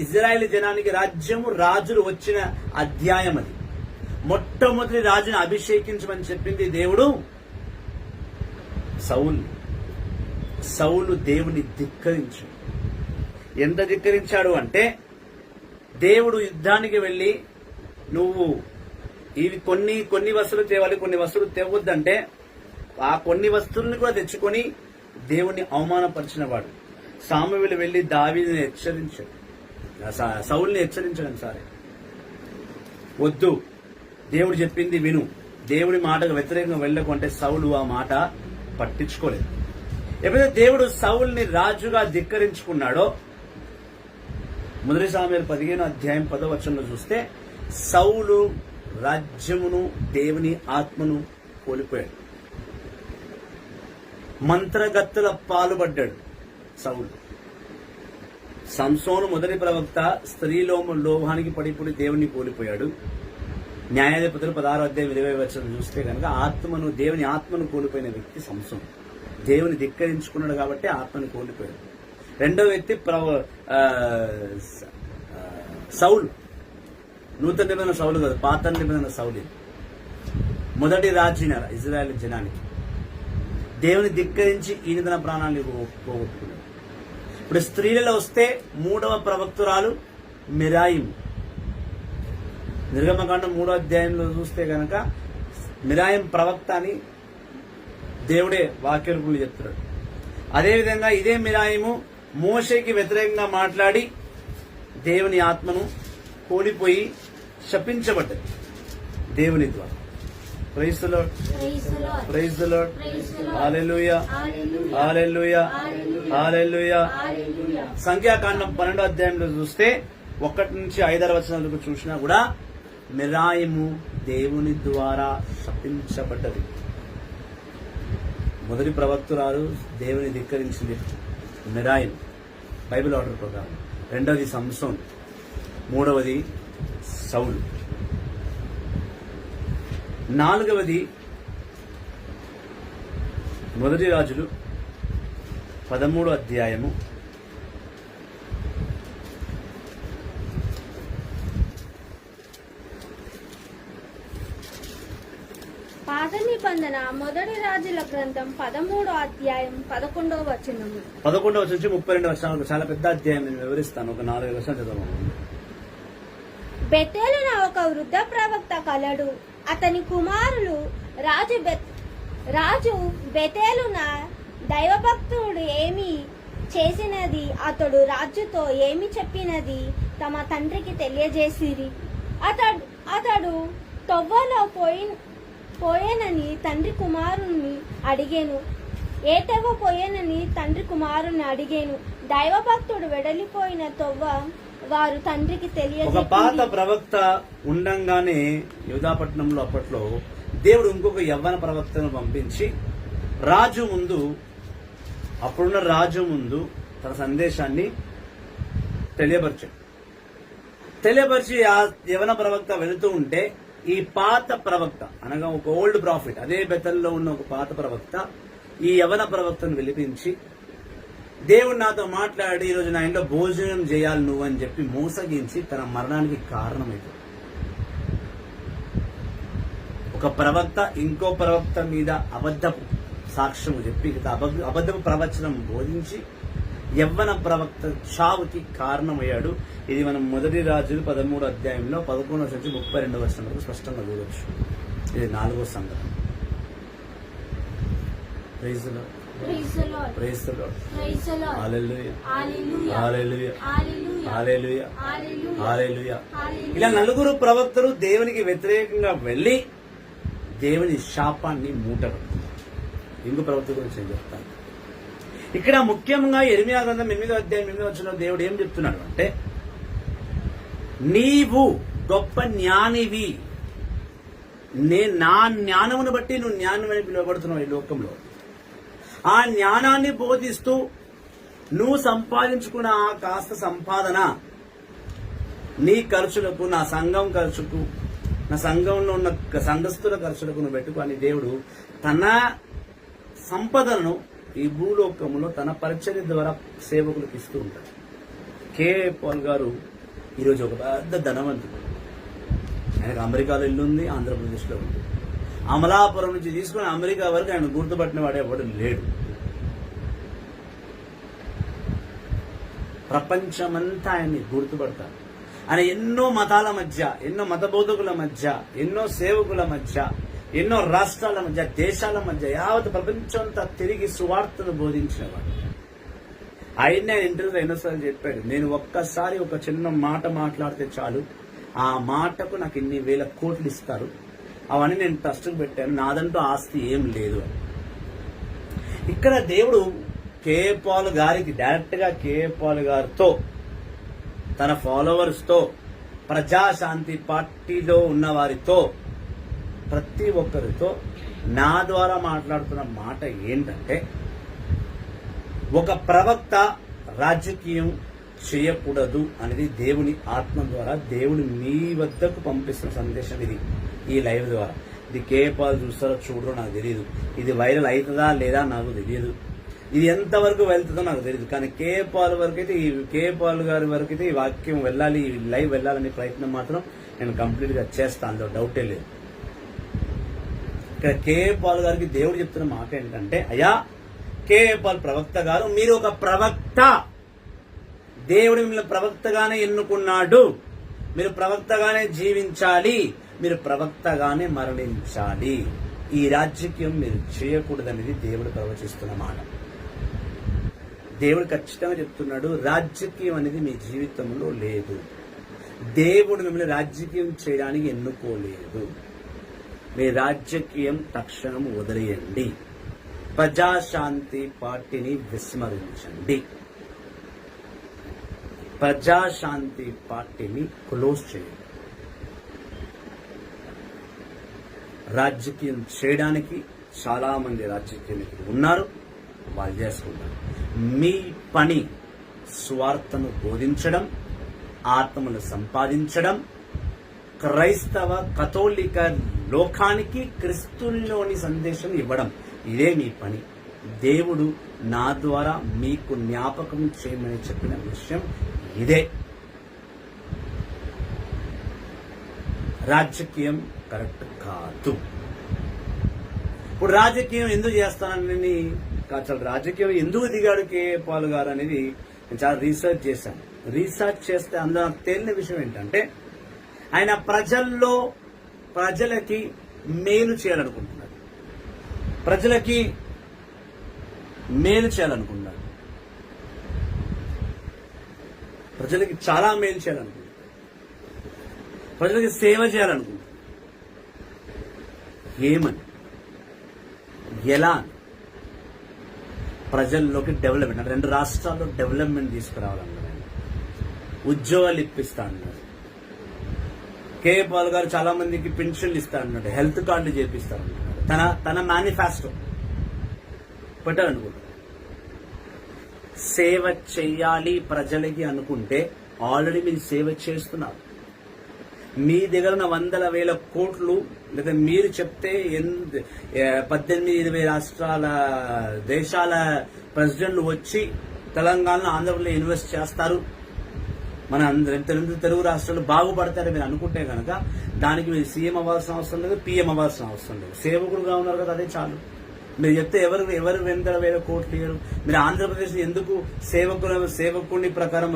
ఇజ్రాయెల్ జనానికి రాజ్యము, రాజులు వచ్చిన అధ్యాయం అది. మొట్టమొదటి రాజును అభిషేకించమని చెప్పింది దేవుడు సౌలు దేవుని ధిక్కరించాడు. ఎంత ధిక్కరించాడు అంటే, దేవుడు యుద్ధానికి వెళ్లి నువ్వు ఇవి కొన్ని వస్తువులు తేవాలి, కొన్ని వస్తువులు తేవద్దంటే ఆ కొన్ని వస్తువులను కూడా తెచ్చుకొని దేవుణ్ణి అవమానపరిచిన వాడు. సామువేలు వెళ్లి దావీదుని హెచ్చరించాడు, సౌలుని హెచ్చరించాడు. సరే వద్దు, దేవుడు చెప్పింది విను, దేవుడి మాటకు వ్యతిరేకంగా వెళ్ళకుంటే సౌలు ఆ మాట పట్టించుకోలేదు. ఎప్పుడైతే దేవుడు సౌలుని రాజుగా ధిక్కరించుకున్నాడో, మొదటి సామువేలు 15వ అధ్యాయం 10వ వచనంలో చూస్తే సౌలు రాజ్యమును, దేవుని ఆత్మను కోల్పోయాడు. మంత్రగత్తుల పాలుపడ్డాడు సౌలు. సంసోను మొదటి ప్రవక్త లోభానికి పడిపోయి దేవుని కోల్పోయాడు. న్యాయాధిపతులు 16వ అధ్యాయం 20వ వచనం చూస్తే కనుక దేవుని ఆత్మను కోల్పోయిన వ్యక్తి సంసోను. దేవుని ధిక్కరించుకున్నాడు కాబట్టి ఆత్మను కోల్పోయాడు. రెండో వ్యక్తి సౌలు. నూతన నిబంధన సౌలు కాదు, పాత నిబంధన సౌలు. మొదటి రాజున ఇజ్రాయెల్ జనానికి దేవుని ధిక్కరించి ఈయన తన ప్రాణాన్ని పోగొట్టుకున్నాడు. ఇప్పుడు స్త్రీలలో వస్తే 3వ ప్రవక్తురాలు మిరాయిము. నిర్గమకాండం 3వ అధ్యాయంలో చూస్తే కనుక మిరాయిం ప్రవక్త అని దేవుడే వాక్యరూపంలో చెప్తున్నాడు. అదేవిధంగా ఇదే మిరాయిము మోషేకి వ్యతిరేకంగా మాట్లాడి దేవుని ఆత్మను కోల్పోయి శపించబడ్డది దేవుని ద్వారా. Praise the lord, praise the lord, hallelujah, hallelujah, hallelujah. సంఖ్యాకాండం 12వ అధ్యాయంలో చూస్తే 1 నుంచి 5 వచనాలకు చూసినా కూడా మిరాయిము దేవుని ద్వారా శపించబడ్డది. మొదటి ప్రవక్తురాలు దేవుని ధిక్కరించింది మిరాయిము బైబిల్ ఆర్డర్ ప్రకారం. రెండవది సంసోన్, మూడవది సౌలు, నాలుగవది మొదటి రాజులు 13వ అధ్యాయము పాత నిబంధన మొదటి రాజుల గ్రంథం 13వ అధ్యాయం 11వ వచనము. 11వ వచనం నుంచి 32 వచనాలకు చాలా పెద్ద అధ్యాయం నేను వివరిస్తాను. ఒక 4 వచనాలు చదవమని. బెతేలున ఒక వృద్ధ ప్రవక్త కలడు. అతని కుమారులు రాజు బెతేలున దైవభక్తుడు ఏమి చేసినది, అతడు రాజుతో ఏమి చెప్పినది తమ తండ్రికి తెలియజేసిరి. అతడు తొవ్వలో పోయేనని తండ్రి కుమారుని అడిగేను. ఏ తెవ్వ పోయేనని తండ్రి కుమారుని అడిగేను. దైవభక్తుడు వెడలిపోయిన తొవ్వ వారు తండ్రికి ఒక పాత తెలియజేసి ప్రవక్త ఉండంగానే యూదాపట్నంలో అప్పట్లో దేవుడు ఇంకొక యవ్వన ప్రవక్తను పంపించి రాజు ముందు, అప్పుడున్న రాజు ముందు తన సందేశాన్ని తెలియపరిచి ఆ యవన ప్రవక్త వెళుతూ ఉంటే ఈ పాత ప్రవక్త అనగా ఒక ఓల్డ్ ప్రాఫిట్, అదే బెతల్లో ఉన్న ఒక పాత ప్రవక్త ఈ యవన ప్రవక్తను పిలిపించి, దేవుడు నాతో మాట్లాడి ఈరోజు నా ఇంట్లో భోజనం చేయాలి నువ్వు అని చెప్పి మోసగించి తన మరణానికి కారణమైంది. ఒక ప్రవక్త ఇంకో ప్రవక్త మీద అబద్ధపు సాక్ష్యం చెప్పి అబద్ధపు ప్రవచనం బోధించి యవ్వన ప్రవక్త చావుకి కారణమయ్యాడు. ఇది మనం మొదటి రాజులు 13వ అధ్యాయంలో 11వ నుంచి 32వ వచనం వరకు స్పష్టంగా చూడవచ్చు. ఇది 4వ సంఘటన. Praise the Lord. Praise the Lord. Praise the Lord. Praise the Lord. Hallelujah. Hallelujah. Hallelujah. Hallelujah. Hallelujah. Hallelujah. Hallelujah. Hallelujah. ఇలా నలుగురు ప్రవక్తలు దేవునికి వ్యతిరేకంగా వెళ్లి దేవుని శాపాన్ని మూటగడుతున్నారు. ఇంకో ప్రవక్త గురించి నేను చెప్తాను. ఇక్కడ ముఖ్యంగా యెరెమీయా గ్రంథం 8వ అధ్యాయం 8వ వచనంలో దేవుడు ఏం చెప్తున్నాడు అంటే, నీవు గొప్ప జ్ఞానివి, నా జ్ఞానమును బట్టి నువ్వు జ్ఞానమని పిలువబడుతున్నావు ఈ లోకంలో. ఆ జ్ఞానాన్ని బోధిస్తూ నువ్వు సంపాదించుకున్న ఆ కాస్త సంపాదన నీ ఖర్చులకు, నా సంఘం ఖర్చుకు, నా సంఘంలో ఉన్న సంఘస్థుల ఖర్చులకు నువ్వు పెట్టుకో అని దేవుడు తన సంపదను ఈ భూలోకంలో తన పరిచర్య ద్వారా సేవకులకు ఇస్తూ ఉంటాడు. కే.ఏ. పాల్ గారు ఈరోజు ఒక పెద్ద ధనవంతుడు. ఆయనకు అమెరికాలో ఇల్లు ఉంది, ఆంధ్రప్రదేశ్లో ఉంది. అమలాపురం నుంచి తీసుకుని అమెరికా వరకు ఆయన గుర్తుపట్టిన వాడే ఎవడు లేడు. ప్రపంచమంతా ఆయన్ని గుర్తుపడతారు. ఆయన ఎన్నో మతాల మధ్య, ఎన్నో మత బోధకుల మధ్య, ఎన్నో సేవకుల మధ్య, ఎన్నో రాష్ట్రాల మధ్య, దేశాల మధ్య, యావత్ ప్రపంచం అంతా తిరిగి సువార్తను బోధించినవాడు. ఆయన ఇంటర్వ్యూలో ఎన్నోసార్లు చెప్పాడు, నేను ఒక్కసారి ఒక చిన్న మాట మాట్లాడితే చాలు, ఆ మాటకు నాకు ఇన్ని వేల కోట్లు ఇస్తారు, అవన్నీ నేను ట్రస్ట్కి పెట్టాను, నాదంటూ ఆస్తి ఏం లేదు అని. ఇక్కడ దేవుడు కే.ఏ. పాల్ గారికి డైరెక్ట్ గా కే.ఏ. పాల్ గారితో, తన ఫాలోవర్స్ తో, ప్రజాశాంతి పార్టీలో ఉన్న వారితో, ప్రతి ఒక్కరితో నా ద్వారా మాట్లాడుతున్న మాట ఏంటంటే, ఒక ప్రవక్త రాజకీయం చేయకూడదు అనేది దేవుని ఆత్మ ద్వారా దేవుడు మీ వద్దకు పంపిస్తున్న సందేశం ఇది. ఈ లైవ్ ద్వారా ఇది కే.ఏ. పాల్ చూస్తారో చూడరో నాకు తెలియదు, ఇది వైరల్ అవుతుందా లేదా నాకు తెలియదు, ఇది ఎంతవరకు వెళ్తుందో నాకు తెలియదు. కానీ కే.ఏ. పాల్ వరకు అయితే, ఈ కే.ఏ. పాల్ గారి వరకు అయితే ఈ వాక్యం వెళ్ళాలి, ఈ లైవ్ వెళ్ళాలనే ప్రయత్నం మాత్రం నేను కంప్లీట్ గా చేస్తాను, అందులో డౌటే లేదు. ఇక్కడ కే.ఏ. పాల్ గారికి దేవుడు చెప్తున్న మాట ఏంటంటే, అయ్యా కే.ఏ. పాల్ ప్రవక్త గారు, మీరు ఒక ప్రవక్త, దేవుడు మిమ్మల్ని ప్రవక్తగానే ఎన్నుకున్నాడు, మీరు ప్రవక్తగానే జీవించాలి, మీరు ప్రవక్తగానే మరణించాలి, ఈ రాజకీయం మీరు చేయకూడదనేది దేవుడు ప్రవచిస్తున్న మాట. దేవుడు ఖచ్చితంగా చెప్తున్నాడు, రాజకీయం అనేది మీ జీవితంలో లేదు, దేవుడు మిమ్మల్ని రాజకీయం చేయడానికి ఎన్నుకోలేదు, మీ రాజకీయం తక్షణం వదిలేయండి, ప్రజాశాంతి పార్టీని విస్మరించండి, ప్రజాశాంతి పార్టీని క్లోజ్ చేయండి. రాజకీయం చేయడానికి చాలా మంది రాజకీయాలు ఉన్నారు, వాళ్ళు చేసుకుంటారు. మీ పని స్వార్థను బోధించడం, ఆత్మను సంపాదించడం, క్రైస్తవ కథోలిక లోకానికి క్రీస్తులోని సందేశం ఇవ్వడం, ఇదే మీ పని. దేవుడు నా ద్వారా మీకు జ్ఞాపకం చేయమని చెప్పిన విషయం ఇదే. రాజకీయం కరెక్ట్ కాదు. ఇప్పుడు రాజకీయం ఎందుకు చేస్తానని, అసలు రాజకీయం ఎందుకు దిగాడు కే.ఏ. పాల్ గారు అనేది నేను చాలా రీసెర్చ్ చేశాను. రీసెర్చ్ చేస్తే అందులో నాకు తేలిన విషయం ఏంటంటే, ఆయన ప్రజలకి మేలు చేయాలనుకుంటున్నాడు, ప్రజలకి మేలు చేయాలనుకున్నాడు, ప్రజలకి చాలా మేలు చేయాలనుకుంటున్నాడు, ప్రజలకి సేవ చేయాలనుకుంటున్నాడు. ఏమని, ఎలా? ప్రజల్లోకి డెవలప్మెంట్, 2 రాష్ట్రాల్లో డెవలప్మెంట్ తీసుకురావాలన్నాడు. ఉద్యోగాలు ఇప్పిస్తా అన్నాడు. కేఏ పాల్ గారు చాలా మందికి పెన్షన్లు ఇస్తా అన్నాడు, హెల్త్ కార్డులు చేపిస్తా అన్నాడు. తన మేనిఫెస్టో పెట్టాలనుకుంటాడు. సేవ చెయ్యాలి ప్రజలకి అనుకుంటే ఆల్రెడీ మీరు సేవ చేస్తున్నారు. మీ దగ్గర ఉన్న 100,000 కోట్లు లేదా మీరు చెప్తే 18-20 రాష్ట్రాల దేశాల ప్రెసిడెంట్లు వచ్చి తెలంగాణలో ఆంధ్రప్రదేశ్లో ఇన్వెస్ట్ చేస్తారు, మన తెలుగు రాష్ట్రాలు బాగుపడతారని మీరు అనుకుంటే కనుక దానికి మీరు సీఎం అవ్వాల్సిన అవసరం లేదు, పీఎం అవ్వాల్సిన అవసరం లేదు. సేవకుడుగా ఉన్నారు కదా, అదే చాలు. మీరు చెప్తే ఎవరు 100,000 కోట్లు ఇయ్యరు. మీరు ఆంధ్రప్రదేశ్ ఎందుకు సేవకుని ప్రకారం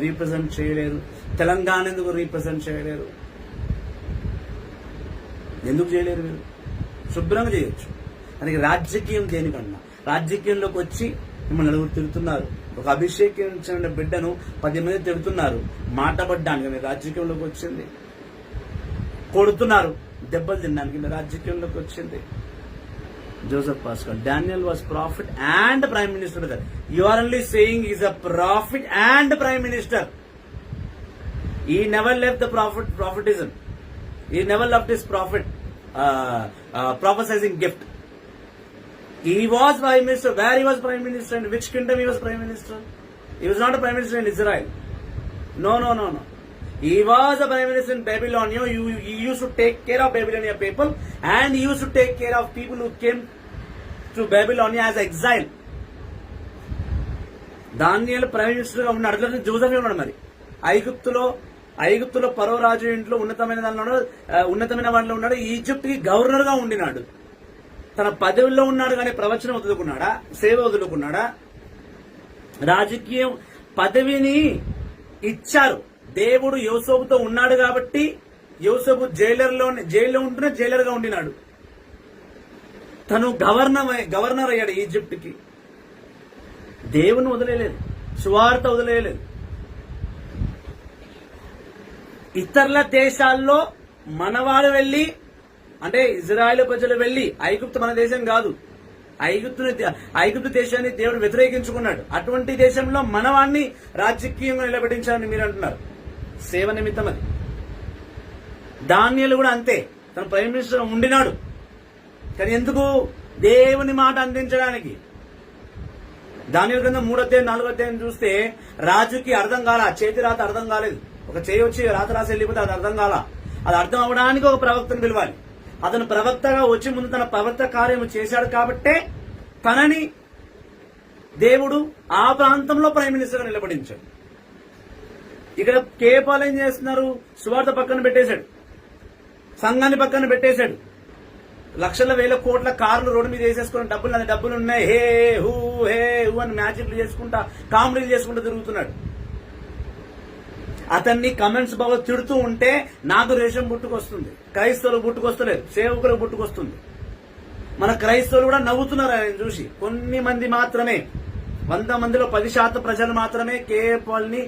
రీప్రజెంట్ చేయలేరు? తెలంగాణ ఎందుకు రీప్రజెంట్ చేయలేరు? ఎందుకు చేయలేరు? మీరు శుభ్రంగా చేయొచ్చు. దానికి రాజకీయం దేనికన్నా, రాజకీయంలోకి వచ్చి మిమ్మల్ని నలుగురు తిడుతున్నారు, ఒక అభిషేకించిన బిడ్డను 10 మంది తిడుతున్నారు మాటపడ్డానికి. మీరు రాజకీయంలోకి వచ్చింది, కొడుతున్నారు దెబ్బలు తినడానికి మీరు రాజకీయంలోకి వచ్చింది. Joseph Pascal, Daniel was prophet and prime minister. You are only saying he is a prophet and prime minister. He never left the prophetism. He never left his prophesizing gift. He was prime minister. Where he was prime minister and which kingdom he was prime minister? He was not a prime minister in Israel. No. He was a prime minister in Babylon. He used to take care of Babylonian people, and he used to take care of people who came to Babylonia as exile. దానియేలు prime minister గా ఉన్నాడు. అట్లా Joseph ఉన్నాడు. మరి ఐగుప్తులో ఫరో రాజు ఇంట్లో ఉన్నతమైన వాటిలో ఉన్నాడు. ఈజిప్ట్ కి గవర్నర్ గా ఉండినాడు. తన పదవిలో ఉన్నాడు కానీ ప్రవచనం వదులుకున్నాడా? సేవ వదులుకున్నాడా? రాజకీయం పదవిని ఇచ్చారు. దేవుడు యోసేపుతో ఉన్నాడు కాబట్టి యోసేపు జైల్లో ఉంటూనే జైలర్ గా ఉండినాడు. తను గవర్నర్ అయ్యాడు ఈజిప్ట్ కి. దేవుని వదిలేయలేదు, సువార్త వదిలేయలేదు. ఇతరుల దేశాల్లో మనవాడు వెళ్లి, అంటే ఇజ్రాయెల్ ప్రజలు వెళ్లి, ఐగుప్తు మన దేశం కాదు, ఐగుప్తు దేశాన్ని దేవుడు వ్యతిరేకించుకున్నాడు. అటువంటి దేశంలో మనవాణ్ణి రాజకీయంగా నిలబెట్టించాలని మీరు అంటున్నారు. సేవ నిమిత్తం అది. దానియేలు కూడా అంతే, తన ప్రైమ్ మినిస్టర్ ఉండినాడు. కానీ ఎందుకు? దేవుని మాట అందించడానికి. దానియేలు కింద 3వ అధ్యాయం 4వ అధ్యాయం చూస్తే రాజుకి అర్థం కాల, చేతి రాత అర్థం కాలేదు. ఒక చేయి వచ్చి రాత రాసి వెళ్ళిపోతే అది అర్థం కాల. అది అర్థం అవ్వడానికి ఒక ప్రవక్తను పిలవాలి. అతను ప్రవక్తగా వచ్చి ముందు తన ప్రవక్త కార్యము చేశాడు కాబట్టే తనని దేవుడు ఆ ప్రాంతంలో ప్రైమ్ మినిస్టర్ గా నిలబడించాడు. ఇక్కడ కేపాలు ఏం చేస్తున్నారు? సువార్త పక్కన పెట్టేశాడు, సంఘాన్ని పక్కన పెట్టేశాడు. లక్షల వేల కోట్ల కార్లు రోడ్డు మీద వేసేసుకుని డబ్బులు ఉన్నాయి, హే హూ అని మ్యాజిక్లు చేసుకుంటా, కామెడీలు చేసుకుంటూ తిరుగుతున్నాడు. అతన్ని కమెంట్స్ బాగా తిడుతూ ఉంటే నాకు రేషం పుట్టుకొస్తుంది. క్రైస్తవులు పుట్టుకొస్తలేదు, సేవకులకు పుట్టుకొస్తుంది. మన క్రైస్తవులు కూడా నవ్వుతున్నారు ఆయన చూసి. కొన్ని మంది మాత్రమే, 100 మందిలో 10% ప్రజలు మాత్రమే కేఏ పాల్ ని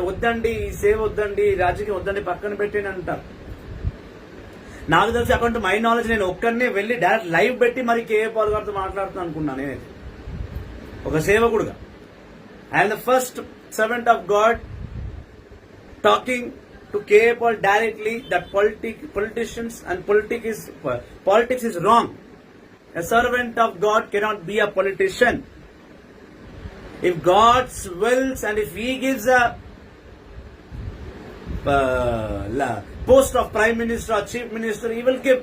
వద్దండి, సేవ వద్దండి, రాజకీయం వద్దండి, పక్కన పెట్టండి అంటారు. నాకు తెలిసి అకౌంట్ మై నాలెడ్జ్ నేను ఒక్కరినే వెళ్లి డైరెక్ట్ లైవ్ పెట్టి మరి కేఏ పాల్ గారితో మాట్లాడుతున్నాను అనుకున్నాను. నేనైతే ఒక సేవకుడుగా I am the first servant of God talking to K.A. Paul directly that politics is wrong. A servant of God cannot be a politician. If God wills and if He gives a post of prime minister or chief minister, He will give.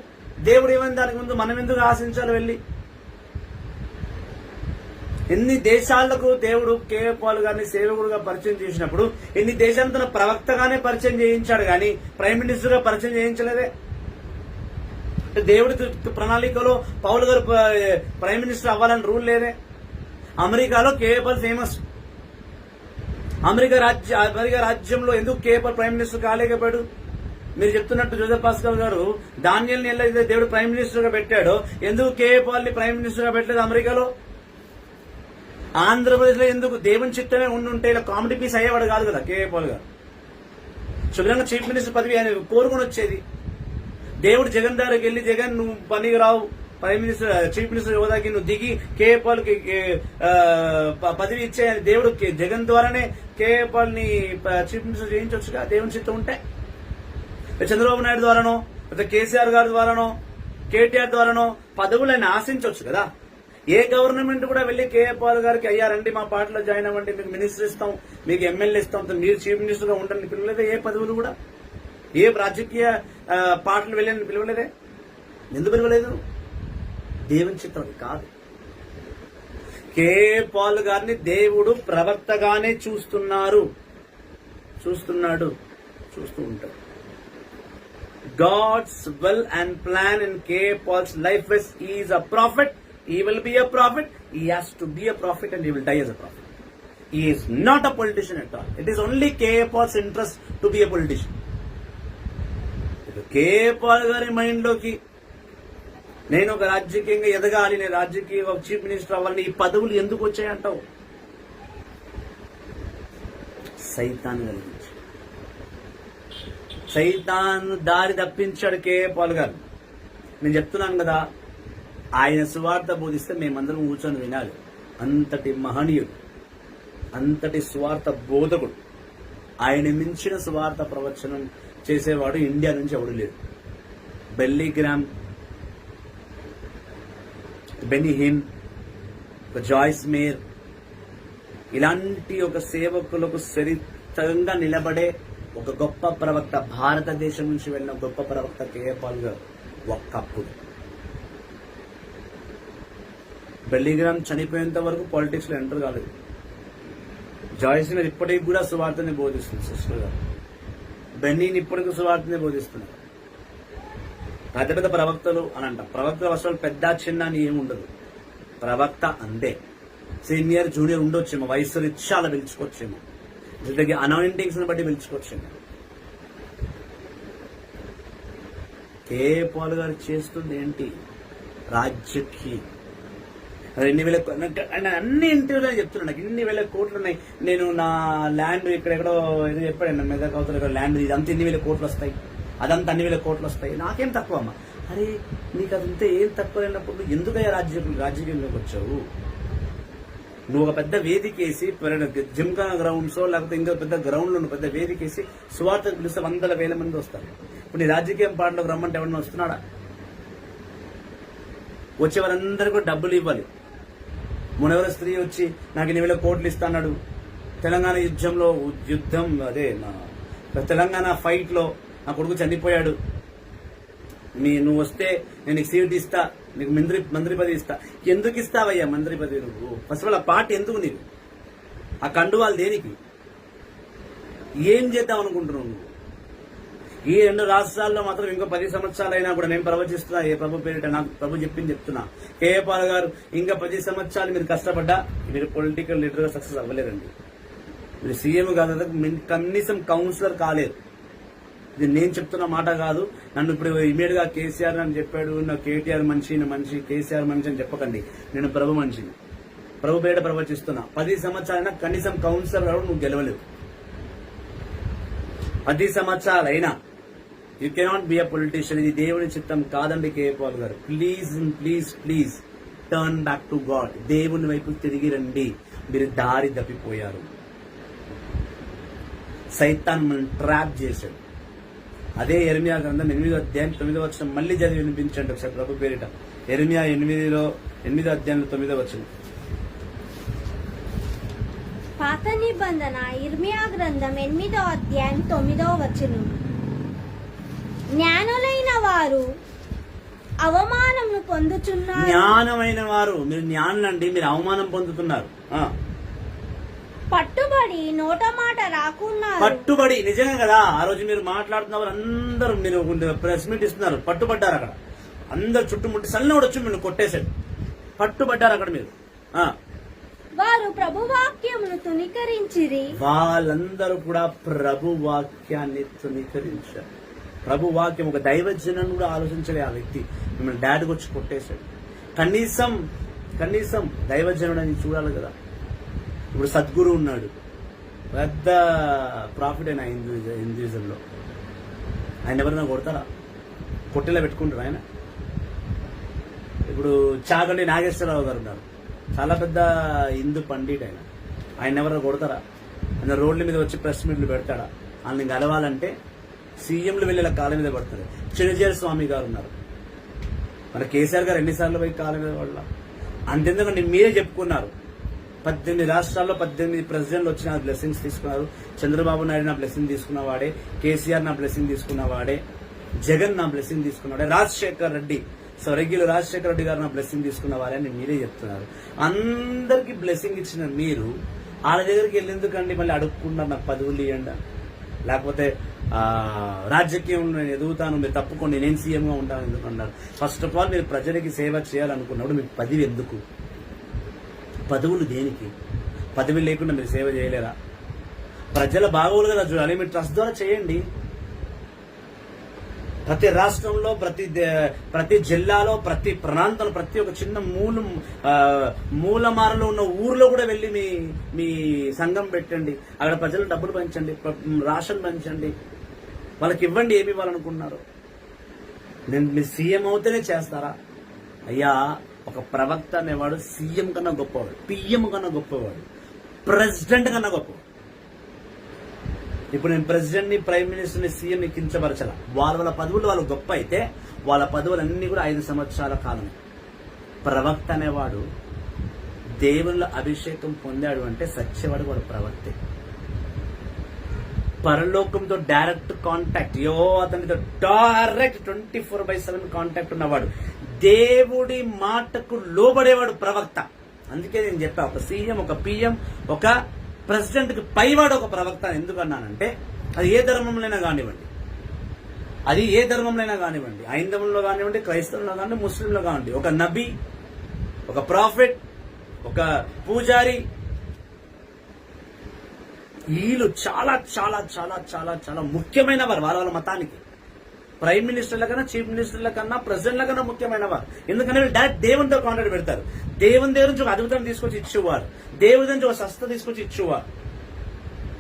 దేవుడు ఏమైనా దానికి ముందు మనం ఎందుకు ఆశించాలి వెళ్ళి? ఎన్ని దేశాలకు దేవుడు కేఏ పాల్ గారిని సేవకుడుగా పరిచయం చేసినప్పుడు ఎన్ని దేశాలను తన ప్రవక్తగానే పరిచయం చేయించాడు కానీ ప్రైమ్ మినిస్టర్ గా పరిచయం చేయించలేదే. దేవుడి ప్రణాళికలో పౌల్ గారు ప్రైమ్ మినిస్టర్ అవ్వాలని రూల్ లేదే. అమెరికాలో కేఏ పాల్ ఫేమస్. అమెరికా రాజ్యంలో ఎందుకు కేఏ పాల్ ప్రైమ్ మినిస్టర్ కాలేకపోయాడు? మీరు చెప్తున్నట్టు జోసెఫ్ పాస్కల్ గారు దానియేలుని ఎలా దేవుడు ప్రైమ్ మినిస్టర్ గా పెట్టాడో ఎందుకు కేఏ పాల్ ని ప్రైమ్ మినిస్టర్ గా పెట్టలేదు అమెరికాలో? ఆంధ్రప్రదేశ్ లో ఎందుకు? దేవుని చిత్తమే ఉండుంటే ఇలా కామెడీ పీస్ అయ్యేవాడు కాదు కదా కేఏ పాల్ గారు. శుభ్రంగా చీఫ్ మినిస్టర్ పదవి ఆయన కోరుకొని వచ్చేది. దేవుడు జగన్ దగ్గరికి వెళ్ళి, జగన్ నువ్వు పనికి రావు, ప్రైమ్ మినిస్టర్ చీఫ్ మినిస్టర్ హోదాకి నువ్వు దిగి కేఏ పాల్కి పదవి ఇచ్చే దేవుడు జగన్ ద్వారానే కేఏ పాల్ని చీఫ్ మినిస్టర్ చేయించవచ్చుగా దేవుని చిత్తం ఉంటే. చంద్రబాబు నాయుడు ద్వారానో లేదా కేసీఆర్ గారి ద్వారానో కేటీఆర్ ద్వారానో పదవులను ఆశించవచ్చు కదా. ఏ గవర్నమెంట్ కూడా వెళ్లి కేఏ పాల్ గారికి అయ్యారండి మా పార్టీలో జాయిన్ అవ్వండి, మీకు మినిస్టర్ ఇస్తాం, మీకు ఎమ్మెల్యే ఇస్తాం, మీరు చీఫ్ మినిస్టర్ గా ఉండండి పిలవలేదే. ఏ పదవులు కూడా ఏ రాజకీయ పార్టీలు వెళ్ళని పిలవలేదే. ఎందుకు పిలవలేదు? దేవుని చిత్రం కాదు. కేఏ పాల్ గారిని దేవుడు ప్రవక్తగానే చూస్తూ ఉంటాడు. God's will and plan in K.A. Paul's life is he is a prophet. He will be a prophet. He has to be a prophet and he will die as a prophet. He is not a politician at all. It is only K.A. Paul's interest to be a politician. K.A. Paul గారి mind లోకి నేను ఒక రాజకీయంగా ఎదగాలి, నేను రాజకీయ chief minister అవ్వాలని ఈ పదవులు ఎందుకు వచ్చాయంటావు? సైతాన్ కలిగించి సైతాన్ దారి తప్పించాడు కేఏ పాల్ గారు. నేను చెప్తున్నాను కదా, ఆయన సువార్త బోధిస్తే మేమందరం కూర్చొని వినాలి. అంతటి మహనీయుడు, అంతటి స్వార్థ బోధకుడు, ఆయన మించిన స్వార్థ ప్రవచనం చేసేవాడు ఇండియా నుంచి ఎవడు లేడు. Billy Graham, Benny Hinn, Joyce Meyer ఇలాంటి ఒక సేవకులకు చరిత్రంగా నిలబడే ఒక గొప్ప ప్రవక్త, భారతదేశం నుంచి వెళ్ళిన గొప్ప ప్రవక్త కేఏ పాల్ గారు. ఒక్కప్పుడు బెల్లీగ్రామ్ చనిపోయేంత వరకు పాలిటిక్స్ లో ఎంటర్ కాలేదు. జాయిస్ మీద ఇప్పటికి కూడా సువార్తని బోధిస్తుంది సిస్టర్ గారు. బెన్నీని ఇప్పటికీ సువార్తని బోధిస్తున్నారు. పెద్ద పెద్ద ప్రవక్తలు అని అంటాం. ప్రవక్త అసలు పెద్ద చిన్న అని ఏమి ఉండదు. ప్రవక్త అంతే. సీనియర్ జూనియర్ ఉండొచ్చేమో, వయసు రిచ్చాల పిలుచుకోవచ్చేమో, అనాయింటింగ్స్ బట్టి పిలుచుకోవచ్చేమో. కేఏ పాల్ గారు చేస్తుంది ఏంటి? రాజ్యకి 2000 అన్ని ఇంటర్వ్యూలో చెప్తున్నాను. నాకు 2,000 కోట్లు ఉన్నాయి, నేను నా ల్యాండ్ ఇక్కడెక్కడో ఏదో చెప్పాడు మెదక్ అవతల ల్యాండ్, ఇదంతా 2,000 కోట్లు వస్తాయి, అదంతా 2,000 కోట్లు వస్తాయి. నాకేం తక్కువ అమ్మా? అరే నీకు అదంతా ఏం తక్కువ లేనప్పుడు ఎందుకయ్యా రాజకీయంలోకి వచ్చావు? నువ్వు ఒక పెద్ద వేదికేసి జిమ్ఖానా గ్రౌండ్స్ లేకపోతే ఇంకా పెద్ద గ్రౌండ్ లో పెద్ద వేదికేసి సువార్త పిలిస్తే 100,000 మంది వస్తారు. ఇప్పుడు నీ రాజకీయం పార్టీలోకి రమ్మంటే ఎవరన్నా వస్తున్నాడా? వచ్చేవారందరూ కూడా డబ్బులు ఇవ్వాలి. మొన్నెవరో స్త్రీ వచ్చి నాకు 2,000 కోట్లు ఇస్తాడు. తెలంగాణ యుద్ధం అదే తెలంగాణ ఫైట్ లో నా కొడుకు చనిపోయాడు, నువ్వు వస్తే నేను నీకు సీట్ ఇస్తా, నీకు మంత్రి పదవి ఇస్తా. ఎందుకు ఇస్తావయ్యా మంత్రి పదవి? నువ్వు ఫస్ట్ ఆల్ ఆ పార్టీ ఎందుకు నీకు? ఆ కండువాలు దేనికి? ఏం చేద్దాం అనుకుంటున్నావు నువ్వు? ఈ 2 రాష్ట్రాల్లో మాత్రం ఇంకో 10 సంవత్సరాలైనా కూడా నేను ప్రవచిస్తున్నా, ఏ ప్రభు పేరిట నాకు ప్రభు చెప్తున్నా. కేఏ పాల్ గారు ఇంకా 10 సంవత్సరాలు మీరు కష్టపడ్డా మీరు పొలిటికల్ లీడర్ గా సక్సెస్ అవ్వలేరండి. మీరు సీఎం కాదు, కనీసం కౌన్సిలర్ కాలేరు. ఇది నేను చెప్తున్న మాట కాదు. నన్ను ఇప్పుడు ఇమీడియట్ గా కేసీఆర్ అని చెప్పాడు, నా కేటీఆర్ మనిషి కేసీఆర్ మనిషి అని చెప్పకండి. నేను ప్రభు మనిషిని, ప్రభు పేరిట ప్రవచిస్తున్నా. 10 సంవత్సరాలైనా కనీసం కౌన్సిలర్ నువ్వు గెలవలేవు. 10 సంవత్సరాలైనా you cannot be a politician. ఇది దేవుని చిత్తం కాదండి కేఏ పాల్ గారు. Please turn back to God. దేవుని వైపు తిరిగి రండి. మీరు దారి తప్పిపోయారు. సైతాన్ మనం ట్రాప్ చేశాడు. అదే యెరెమియా గ్రంథం 8వ అధ్యాయం 9వ వచనం మళ్ళీ చదివి వినిపించండి ఒకసారి ప్రభు పేరిట. యెరెమియా 8వ అధ్యాయం 9వ వచనం. పాత నిబంధన ఇర్మియా గ్రంథం 8వ అధ్యాయం 9వ వచనం. జ్ఞానులైన వారు అవమానమును పొందుచున్నారు. జ్ఞానమైన వారు, మీరు జ్ఞానులండి, మీరు అవమానం పొందుతున్నారు. పట్టుబడి నోట మాట రాకున్నా. పట్టుబడి నిజంగా కదా. ఆ రోజు మీరు మాట్లాడుతున్న వారు అందరూ మీరు ప్రెస్ మీట్ ఇస్తున్నారు, పట్టుబడ్డారు. అక్కడ అందరు చుట్టుముట్టి సన్నోడు వచ్చి మీరు కొట్టేశాడు. పట్టుబడ్డారు అక్కడ మీరు. వారు ప్రభు వాక్యమును తునీకరించిరి. వాళ్ళందరూ కూడా ప్రభు వాక్యాన్ని తునీకరించారు. ప్రభు వాక్యం ఒక దైవజనం కూడా ఆలోచించలే ఆ వ్యక్తి. మిమ్మల్ని డాడీకి వచ్చి కొట్టేశాడు. కనీసం దైవజనుడు అని చూడాలి కదా. ఇప్పుడు సద్గురు ఉన్నాడు, పెద్ద ప్రాఫిట్ అయిన హిందూయిజంలో. ఆయన ఎవరైనా కొడతారా? కొట్టేలా పెట్టుకుంటారు ఆయన. ఇప్పుడు చాగండి నాగేశ్వరరావు గారు ఉన్నారు, చాలా పెద్ద హిందూ పండిట్ ఆయన ఎవరు కొడతారా? ఆయన రోడ్ల మీద వచ్చి ప్రెస్ మీట్లు పెడతాడా? ఆయన గెలవాలంటే సీఎంలు వెళ్ళేలా కాళ్ళ మీద పడతారు. చిరంజీవి స్వామి గారు ఉన్నారు, మన కేసీఆర్ గారు ఎన్నిసార్లు పోయి కాళ్ళ మీద పడాల? అంతెందుకంటే మీరే చెప్పుకున్నారు, 18 రాష్ట్రాల్లో 18 ప్రెసిడెంట్లు వచ్చి నా బ్లెస్సింగ్స్ తీసుకున్నారు. చంద్రబాబు నాయుడు నా బ్లెస్సింగ్ తీసుకున్నవాడే, కేసీఆర్ నా బ్లెస్సింగ్ తీసుకున్నవాడే, జగన్ నా బ్లెస్సింగ్ తీసుకున్నవాడే, రాజశేఖర్ రెడ్డి స్వర్గీయులు రాజశేఖర రెడ్డి గారు నా బ్లెస్సింగ్ తీసుకున్నవారే అని మీరే చెప్తున్నారు. అందరికి బ్లెస్సింగ్ ఇచ్చిన మీరు వాళ్ళ దగ్గరికి వెళ్ళేందుకండి మళ్ళీ అడుక్కుంటారు నాకు పదవులు ఇవ్వండి, లేకపోతే రాజకీయంలో నేను ఎదుగుతాను, మీరు తప్పుకోండి, నేను సీఎంగా ఉంటాను ఎందుకు అన్నారు? ఫస్ట్ ఆఫ్ ఆల్ మీరు ప్రజలకి సేవ చేయాలనుకున్నప్పుడు మీకు పదవి ఎందుకు? పదవులు దేనికి? పదవి లేకుండా మీరు సేవ చేయలేరా? ప్రజల బాగోలు కదా చూడాలి, మీరు ట్రస్ట్ ద్వారా చేయండి. ప్రతి రాష్ట్రంలో, ప్రతి జిల్లాలో, ప్రతి ప్రాంతంలో, ప్రతి ఒక్క చిన్న మూలమారలో ఉన్న ఊర్లో కూడా వెళ్ళి మీ సంఘం పెట్టండి. అక్కడ ప్రజలకు డబ్బులు పంచండి, రేషన్ పంచండి, వాళ్ళకి ఇవ్వండి. ఏమి ఇవ్వాలనుకున్నారు? మీరు సీఎం అవుతేనే చేస్తారా? అయ్యా, ఒక ప్రవక్త అనేవాడు సీఎం కన్నా గొప్పవాడు, పిఎం కన్నా గొప్పవాడు, ప్రెసిడెంట్ కన్నా గొప్పవాడు. ఇప్పుడు నేను ప్రెసిడెంట్ని, ప్రైమ్ మినిస్టర్ని, సీఎంని కించపరచాల. వాళ్ళ పదవులు వాళ్ళు గొప్ప అయితే వాళ్ళ పదవులన్నీ కూడా 5 సంవత్సరాల కాలం. ప్రవక్త అనేవాడు దేవుళ్ళ అభిషేకం పొందాడు అంటే సత్యవాడు వాడు ప్రవక్తే. పరలోకంతో డైరెక్ట్ కాంటాక్ట్, అతనితో డైరెక్ట్ 24/7 కాంటాక్ట్ ఉన్నవాడు, దేవుడి మాటకు లోబడేవాడు ప్రవక్త. అందుకే నేను చెప్పా, ఒక సీఎం, ఒక పిఎం, ఒక ప్రెసిడెంట్ కి పైవాడు ఒక ప్రవక్త. ఎందుకన్నానంటే అది ఏ ధర్మంలోనైనా కానివ్వండి, హైందవంలో కానివ్వండి, క్రైస్తవంలో కానివ్వండి, ముస్లింలో కానివ్వండి, ఒక నబీ, ఒక ప్రాఫిట్, ఒక పూజారి, వీళ్ళు చాలా చాలా చాలా చాలా చాలా ముఖ్యమైన వారు వాళ్ళ మతానికి. ప్రైమ్ మినిస్టర్ల కన్నా, చీఫ్ మినిస్టర్ల కన్నా, ప్రెసిడెంట్ల కన్నా ముఖ్యమైన వారు. ఎందుకంటే డైరెక్ట్ దేవునితో కాంటాక్ట్ పెడతారు. దేవుని దగ్గర నుంచి ఒక అద్భుతం తీసుకొచ్చి ఇచ్చేవారు, దేవుడి నుంచి ఒక స్వస్థత తీసుకొచ్చి ఇచ్చేవారు.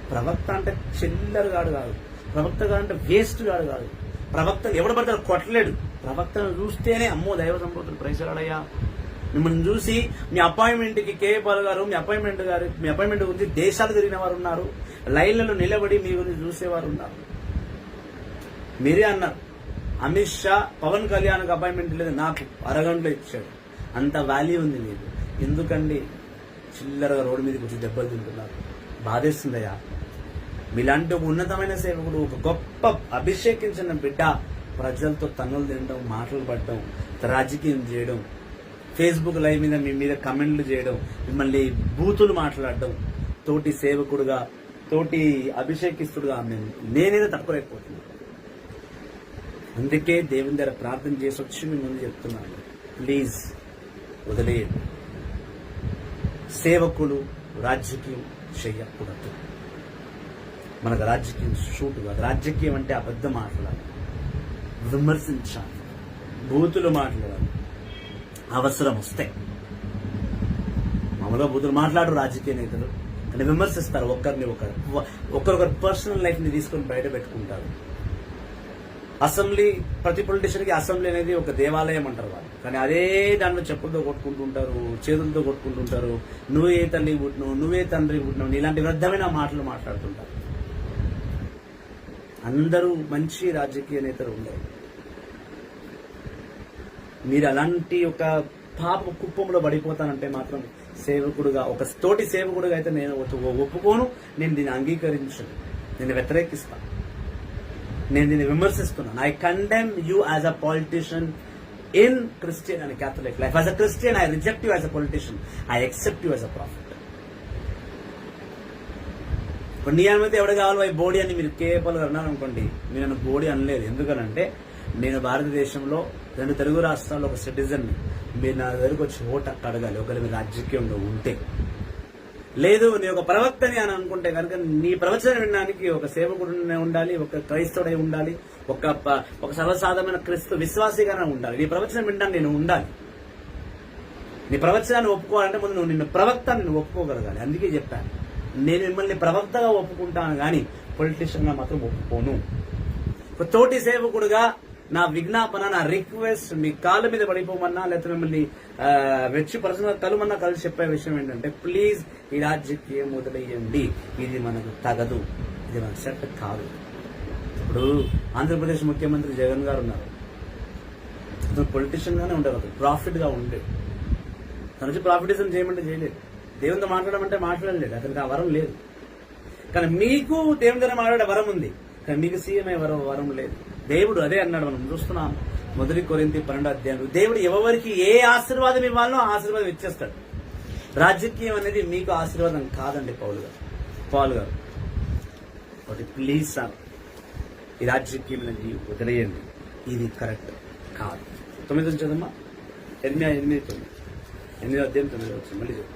ప్రవక్త అంటే చిల్లర గాడు కాదు, ప్రవక్త అంటే వేస్ట్ గాడు కాదు. ప్రవక్త ఎవడు పడతాడు కొట్టలేడు. ప్రవక్తను చూస్తేనే అమ్మో దైవ సంబోధులు ప్రైసరాడయ్యా. మిమ్మల్ని చూసి మీ అపాయింట్మెంట్కి కేఏపాల్ గారు మీ అపాయింట్మెంట్ గురించి దేశాలు తిరిగిన వారు ఉన్నారు, లైన్లలో నిలబడి మీ గురించి చూసేవారు ఉన్నారు. మీరే అన్నారు, అమిత్ షా పవన్ కళ్యాణ్కి అపాయింట్మెంట్ లేదు, నాకు అరగంటలో ఇచ్చాడు. అంత వాల్యూ ఉంది మీకు. ఎందుకండి చిల్లరగా రోడ్డు మీదకి వచ్చి దెబ్బలు తింటున్నారు? బాధేస్తుందయ్యా. మీలాంటి ఒక ఉన్నతమైన సేవకుడు, ఒక గొప్ప అభిషేకించిన బిడ్డ ప్రజలతో తన్నులు తినడం, మాటలు పడడం, రాజకీయం చేయడం, ఫేస్బుక్ లైవ్ మీద మీ మీద కమెంట్లు చేయడం, మిమ్మల్ని బూతులు మాట్లాడడం, తోటి సేవకుడుగా, తోటి అభిషేకిస్తుడుగా నేనేదో తట్టుకోలేకపోతున్నాను. అందుకే దేవుని దగ్గర ప్రార్థన చేసి వచ్చి మీ ముందు చెప్తున్నాను, ప్లీజ్ వదిలేయండి. సేవకులు రాజకీయం చెయ్యకూడదు. మనకు రాజకీయం షూట్ కాదు. రాజకీయం అంటే అబద్ధం మాట్లాడాలి, విమర్శించాలి, బూతులు మాట్లాడాలి. అవసరం వస్తే మామూలుగా బూతులు మాట్లాడు రాజకీయ నేతలు, కానీ విమర్శిస్తారు ఒకరికొకరు పర్సనల్ లైఫ్ ని తీసుకొని బయట పెట్టుకుంటారు. అసెంబ్లీ, ప్రతి పొలిటీషియన్కి అసెంబ్లీ అనేది ఒక దేవాలయం అంటారు వాళ్ళు, కానీ అదే దాంట్లో చెప్పులతో కొట్టుకుంటుంటారు, చేతులతో కొట్టుకుంటుంటారు. నువ్వే తల్లి పుట్టినావు, నువ్వే తండ్రి పుట్టినావు, ఇలాంటి వ్యర్థమైన మాటలు మాట్లాడుతుంటారు. అందరూ మంచి రాజకీయ నేతలు ఉండరు. మీరు అలాంటి ఒక పాప కుప్పంలో పడిపోతానంటే మాత్రం సేవకుడుగా, ఒక తోటి సేవకుడుగా అయితే నేను ఒప్పుకోను. నేను దీన్ని అంగీకరించను, నేను వ్యతిరేకిస్తాను, నేను దీన్ని విమర్శిస్తున్నాను. I condemn you as a politician in Christian and Catholic life. As a Christian I reject you as a politician, I accept you as a prophet. ఇప్పుడు నీ అనుమతి ఎవడు కావాలి బోడీ అని మీరు కేఏపాల్ గారు అన్నారు అనుకోండి, మీరు నన్ను బోడీ అనలేదు. ఎందుకనంటే నేను భారతదేశంలో 2 తెలుగు రాష్ట్రాల్లో ఒక సిటిజన్ని. మీరు నా దగ్గరకు వచ్చి ఓటు అడగాలి ఒకవేళ మీరు రాజకీయంలో ఉంటే. లేదు నీ ఒక ప్రవక్తని అని అనుకుంటే కనుక నీ ప్రవచనం వినడానికి ఒక సేవకుడునే ఉండాలి, ఒక క్రైస్తవుడై ఉండాలి, ఒక సర్వసాధారణ క్రీస్తు విశ్వాసిగానే ఉండాలి. నీ ప్రవచనం వినడానికి నేను ఉండాలి. నీ ప్రవచనాన్ని ఒప్పుకోవాలంటే ముందు నువ్వు నిన్ను ప్రవక్త నేను ఒప్పుకోగలగాలి. అందుకే చెప్పాను, నేను మిమ్మల్ని ప్రవక్తగా ఒప్పుకుంటాను కానీ పొలిటీషియన్గా మాత్రం ఒప్పుకోను. ఒక తోటి సేవకుడుగా నా విజ్ఞాపన, నా రిక్వెస్ట్ మీ కాళ్ళ మీద పడిపోమన్నా లేకపోతే మిమ్మల్ని వెచ్చిపరచిన కలుమన్నా కలిసి చెప్పే విషయం ఏంటంటే, ప్లీజ్ ఈ రాజకీయం వదిలేయండి. ఇది మనకు తగదు, ఇది మనకు సెట్ కాదు. ఇప్పుడు ఆంధ్రప్రదేశ్ ముఖ్యమంత్రి జగన్ గారు ఉన్నారు. అతను పొలిటీషియన్ గానే ఉండరు, అతను ప్రాఫిట్ గా ఉండే. తన నుంచి ప్రాఫిటిజం చేయమంటే చేయలేదు, దేవునితో మాట్లాడమంటే మాట్లాడలేదు, అతనికి ఆ వరం లేదు. కానీ మీకు దేవునితో మాట్లాడే వరం ఉంది, కానీ మీకు సీఎం అయ్యే వరం లేదు. దేవుడు అదే అన్నాడు, మనం చూస్తున్నాం 1 కొరింథీ 12వ అధ్యాయం. దేవుడు ఎవరికి ఏ ఆశీర్వాదం ఇవ్వాలో ఆశీర్వాదం ఇచ్చేస్తాడు. రాజకీయం అనేది మీకు ఆశీర్వాదం కాదండి పాల్ గారు. ఒకటి ప్లీజ్ సార్, ఈ రాజకీయం అనేది వదిలేయండి, ఇది కరెక్ట్ కాదు. 9 చదమ్మా, 8 అధ్యాయం 9 వచ్చింది. మళ్ళీ చెప్పు.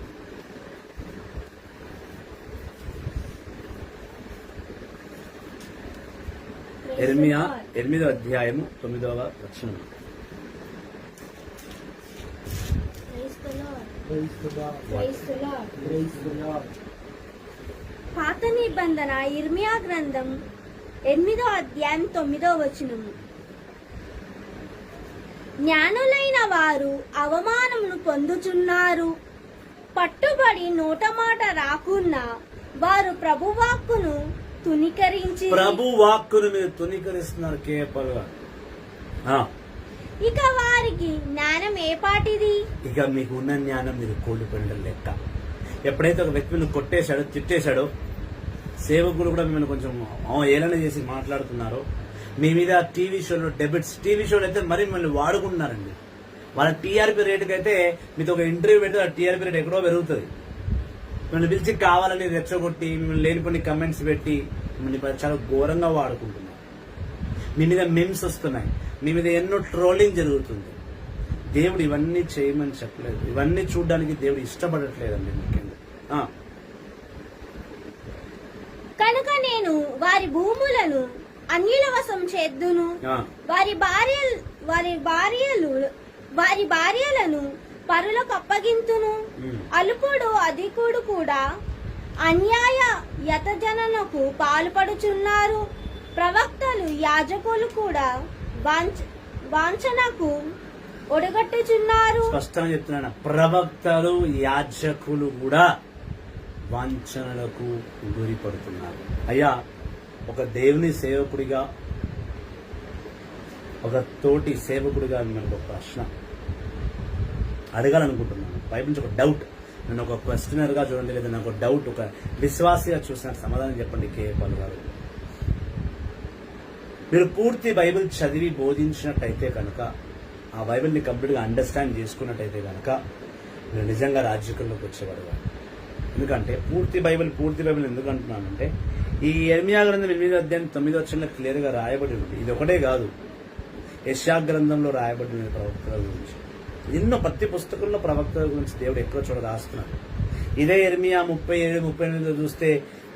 ఇర్మియా 8వ అధ్యాయము 9వ వచనం. పాత నిబంధన ఇర్మియా గ్రంథం 8వ అధ్యాయం 9వ వచనము. జ్ఞానులైన వారు అవమానమును పొందుచున్నారు, పట్టుబడి నోటమాట రాకున్నా వారు ప్రభువాక్కును తునికరించి. ప్రభు వాక్కును మీరు తునికరిస్తున్నారు కేపల్గా. ఇక వారికి జ్ఞానం ఏ పాటిది? ఇక మీకు ఉన్న జ్ఞానం మీరు కోల్పోయిన లెక్క. ఎప్పుడైతే ఒక వ్యక్తి మిమ్మల్ని కొట్టేశాడో, తిట్టేశాడో, సేవకులు కూడా మిమ్మల్ని కొంచెం ఏలన చేసి మాట్లాడుతున్నారో, మీ మీద టీవీ షోలో డెబిట్స్, టీవీ షోలు అయితే మరి మిమ్మల్ని వాడుకుంటున్నారండి. వాళ్ళ టీఆర్పీ రేటుకి అయితే మీతో ఒక ఇంటర్వ్యూ పెడితే ఆ టీఆర్పీ రేట్ ఎక్కడో పెరుగుతుంది. మిమ్మల్ని పిలిచి కావాలని రెచ్చగొట్టి, మిమ్మల్ని లేని కొన్ని కమెంట్స్ పెట్టి మిమ్మల్ని చాలా ఘోరంగా వాడుకుంటున్నారు. మీ మీద మెమ్స్ వస్తున్నాయి, మీ మీద ఎన్నో ట్రోలింగ్ జరుగుతుంది. దేవుడు ఇవన్నీ చేయమని చెప్పలేదు, ఇవన్నీ చూడడానికి దేవుడు ఇష్టపడట్లేదండి ముఖ్యంగా. కనుక నేను వారి భూములను అన్యుల వశం చేద్దును, వారి భార్యలను పరులకు అప్పగింతును. అల్పుడు అధికుడు కూడా అన్యాయ యతజననకు పాల్పడుచున్నారు. ప్రవక్తలు యాజకులు కూడా వాంఛనకు ఒడగట్టుచున్నారు. స్పష్టంగా చెప్తున్నాను, ప్రవక్తలు యాజకులు కూడా వాంఛనలకు గురిపడుతున్నారు. అయ్యా, ఒక దేవుని సేవకుడిగా, ఒక తోటి సేవకుడిగా మిమ్మల్ని ఒక ప్రశ్న అడగాలనుకుంటున్నాను. బైబిల్ నుంచి ఒక డౌట్, నేను ఒక క్వశ్చనర్ గా చూడండి, లేదా నాకు ఒక డౌట్, ఒక విశ్వాసిగా చూసిన సమాధానం చెప్పండి కేపాల్ గారు. మీరు పూర్తి బైబిల్ చదివి బోధించినట్టయితే కనుక, ఆ బైబిల్ని కంప్లీట్గా అండర్స్టాండ్ చేసుకున్నట్టయితే కనుక మీరు నిజంగా రాజకీయంలోకి వచ్చేవాడు. ఎందుకంటే పూర్తి బైబిల్ ఎందుకు అంటున్నానంటే, ఈ ఇర్మియా గ్రంథం 8వ అధ్యాయం 9వ వచనంలో క్లియర్గా రాయబడి ఉంది. ఇది ఒకటే కాదు, యెషయా గ్రంథంలో రాయబడి ఉంది ప్రవక్తల గురించి. ఎన్నో ప్రతి పుస్తకంలో ప్రవక్తల గురించి దేవుడు ఎక్కువ చోట రాస్తున్నాడు. ఇదే ఇర్మియా 37-38 చూస్తే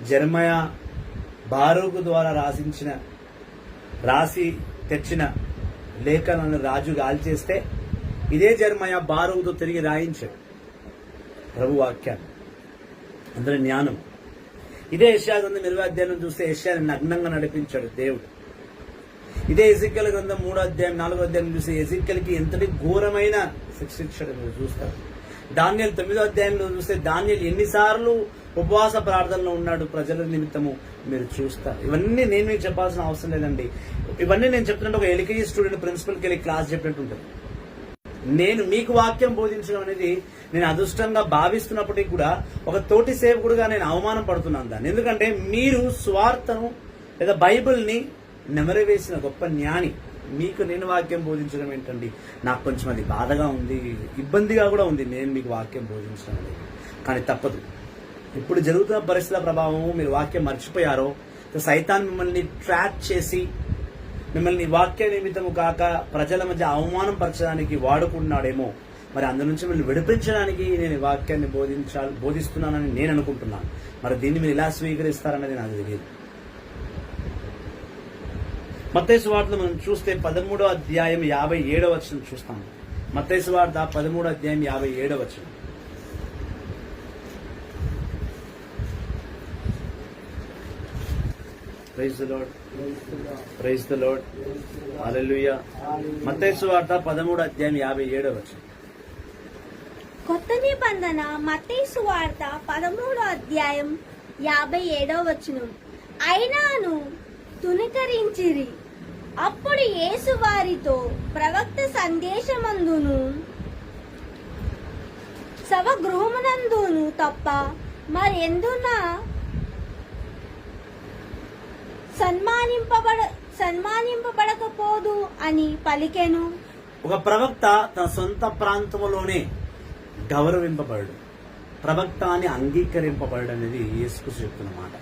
జెర్మయా బారూకు ద్వారా రాసి తెచ్చిన లేఖనాలను రాజు గాల్చేస్తే, ఇదే జెర్మయా బారూకుతో తిరిగి రాయించాడు ప్రభు వాక్యాన్ని, అందులో జ్ఞానం. ఇదే యెషయా గ్రంథం 20వ అధ్యాయం చూస్తే యెషయాని నగ్నంగా నడిపించాడు దేవుడు. ఇదే ఎజిక్యేలు గ్రంథం 3వ అధ్యాయం 4వ అధ్యాయం చూస్తే ఎజిక్యేలుకి ఎంతటి ఘోరమైన శిక్షించాడు మీరు చూస్తారు. దానియేలు 9వ అధ్యాయంలో చూస్తే దానియేలు ఎన్నిసార్లు ఉపవాస ప్రార్థనలో ఉన్నాడు ప్రజల నిమిత్తము మీరు చూస్తారు. ఇవన్నీ నేను మీకు చెప్పాల్సిన అవసరం లేదండి. ఇవన్నీ నేను చెప్తున్నట్టు ఒక ఎల్కేజీ స్టూడెంట్ ప్రిన్సిపల్కి వెళ్ళి క్లాస్ చెప్పినట్టు ఉంటుంది. నేను మీకు వాక్యం బోధించడం అనేది నేను అదృష్టంగా భావిస్తున్నప్పటికీ కూడా ఒక తోటి సేవకుడుగా నేను అవమానం పడుతున్నాను దాన్ని. ఎందుకంటే మీరు స్వార్థను లేదా బైబిల్ని నెమరవేసిన గొప్ప జ్ఞాని, మీకు నేను వాక్యం బోధించడం ఏంటండి? నాకు కొంచెం అది బాధగా ఉంది, ఇబ్బందిగా కూడా ఉంది నేను మీకు వాక్యం బోధించడం అనేది. కానీ తప్పదు. ఇప్పుడు జరుగుతున్న పరిస్థితుల ప్రభావం, మీరు వాక్యం మర్చిపోయారో, సైతాన్ మిమ్మల్ని ట్రాప్ చేసి మిమ్మల్ని వాక్య నిమిత్తము కాక ప్రజల మధ్య అవమానం పరచడానికి వాడుకుంటున్నాడేమో. మరి అందు నుంచి మిమ్మల్ని విడిపించడానికి నేను వాక్యాన్ని బోధిస్తున్నానని నేను అనుకుంటున్నాను. మరి దీన్ని మీరు ఇలా స్వీకరిస్తారన్నది నాకు తెలియదు. మత్తయి సువార్తను మనం చూస్తే 13వ అధ్యాయం 57వ వచనం చూస్తాం. మత్తయి సువార్త 13వ అధ్యాయం 57వ వచనం. Praise the Lord, Praise the Lord. Praise the Lord. Praise the Lord. Hallelujah. Hallelujah. మత్తయి సువార్త 13:57. కొత్త నిబంధన మత్తయి సువార్త 13:57. అయినాను తునికరించిరి. అప్పుడు యేసు వారితో, ప్రవక్త సందేశమందును సభగృహమునందును తప్ప మరెందున సన్మానింపబడకపోదు అని పలికెను. ఒక ప్రవక్త తన సొంత ప్రాంతంలోనే గౌరవింపబడు, ప్రవక్త అని అంగీకరింపబడు అనేది యేసుక్రీస్తు చెప్తున్న మాట.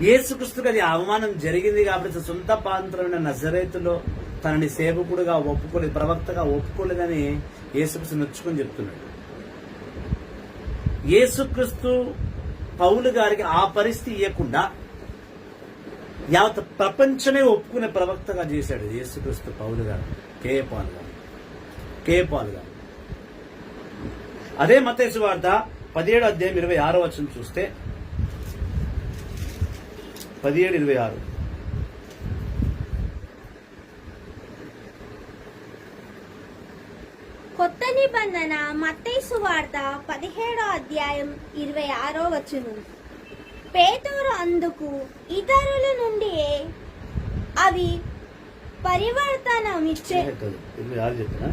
యేసుక్రీస్తుకు అది అవమానం జరిగింది కాబట్టి తన సొంత ప్రాంతమైన నజరేతులో తనని సేవకుడుగా ఒప్పుకోలేదు, ప్రవక్తగా ఒప్పుకోలేదని యేసుక్రీస్తు నొచ్చుకొని చెప్తున్నాడు. యేసుక్రీస్తు పౌలు గారికి ఆ పరిస్థితి ఇవ్వకుండా యావత్ ప్రపంచమే ఒప్పుకునే ప్రవక్తగా చేశాడు యేసుక్రీస్తు పౌలు గారు, కేఏ పాల్ గారు. అదే మత్తయి సువార్త 17:26 చూస్తే 17:26. కొత్త నిబంధన మత్తయి సువార్త 17:26. పేతురు అందుకు, ఇతరుల నుండి అవి పరివర్తనమిచ్చే 26 చెప్పినా,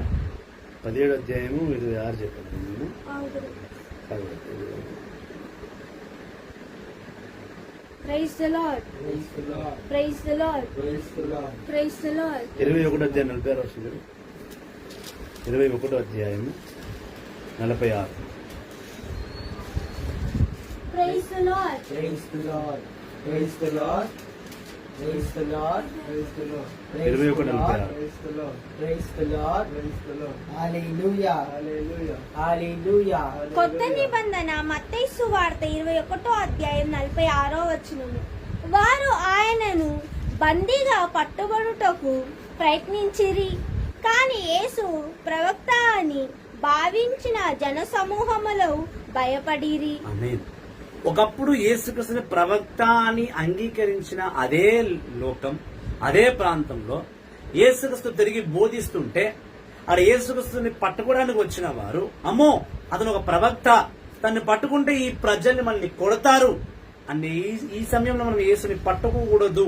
17:26 చెప్పాను నేను. Praise the Lord, Praise the Lord. Praise the Lord, Praise the Lord. Praise the Lord. 21:46. 21:46. Praise the Lord. Praise the Lord. Praise the Lord. Praise the Lord. Praise the Lord. Praise the 21:46. Lord. Praise the Lord. Praise the Lord. Praise the Lord. Hallelujah. Hallelujah. Hallelujah. కొత్త నిబంధన మత్తయి సువార్త 21:46. వారు ఆయనను బందీగా పట్టుబడుటకు ప్రయత్నించిరి, కాని యేసు ప్రవక్త అని భావించిన జన సమూహములో భయపడిరి. ఆమేన్. ఒకప్పుడు యేసుక్రీస్తుని ప్రవక్త అని అంగీకరించిన అదే లోకం, అదే ప్రాంతంలో యేసుక్రీస్తు తిరిగి బోధిస్తుంటే ఆడ యేసుక్రీస్తుని పట్టుకోవడానికి వచ్చిన వారు, అమ్మో అతను ఒక ప్రవక్త, తన్ని పట్టుకుంటే ఈ ప్రజల్ని మనల్ని కొడతారు అని ఈ సమయంలో మనం యేసుని పట్టుకోకూడదు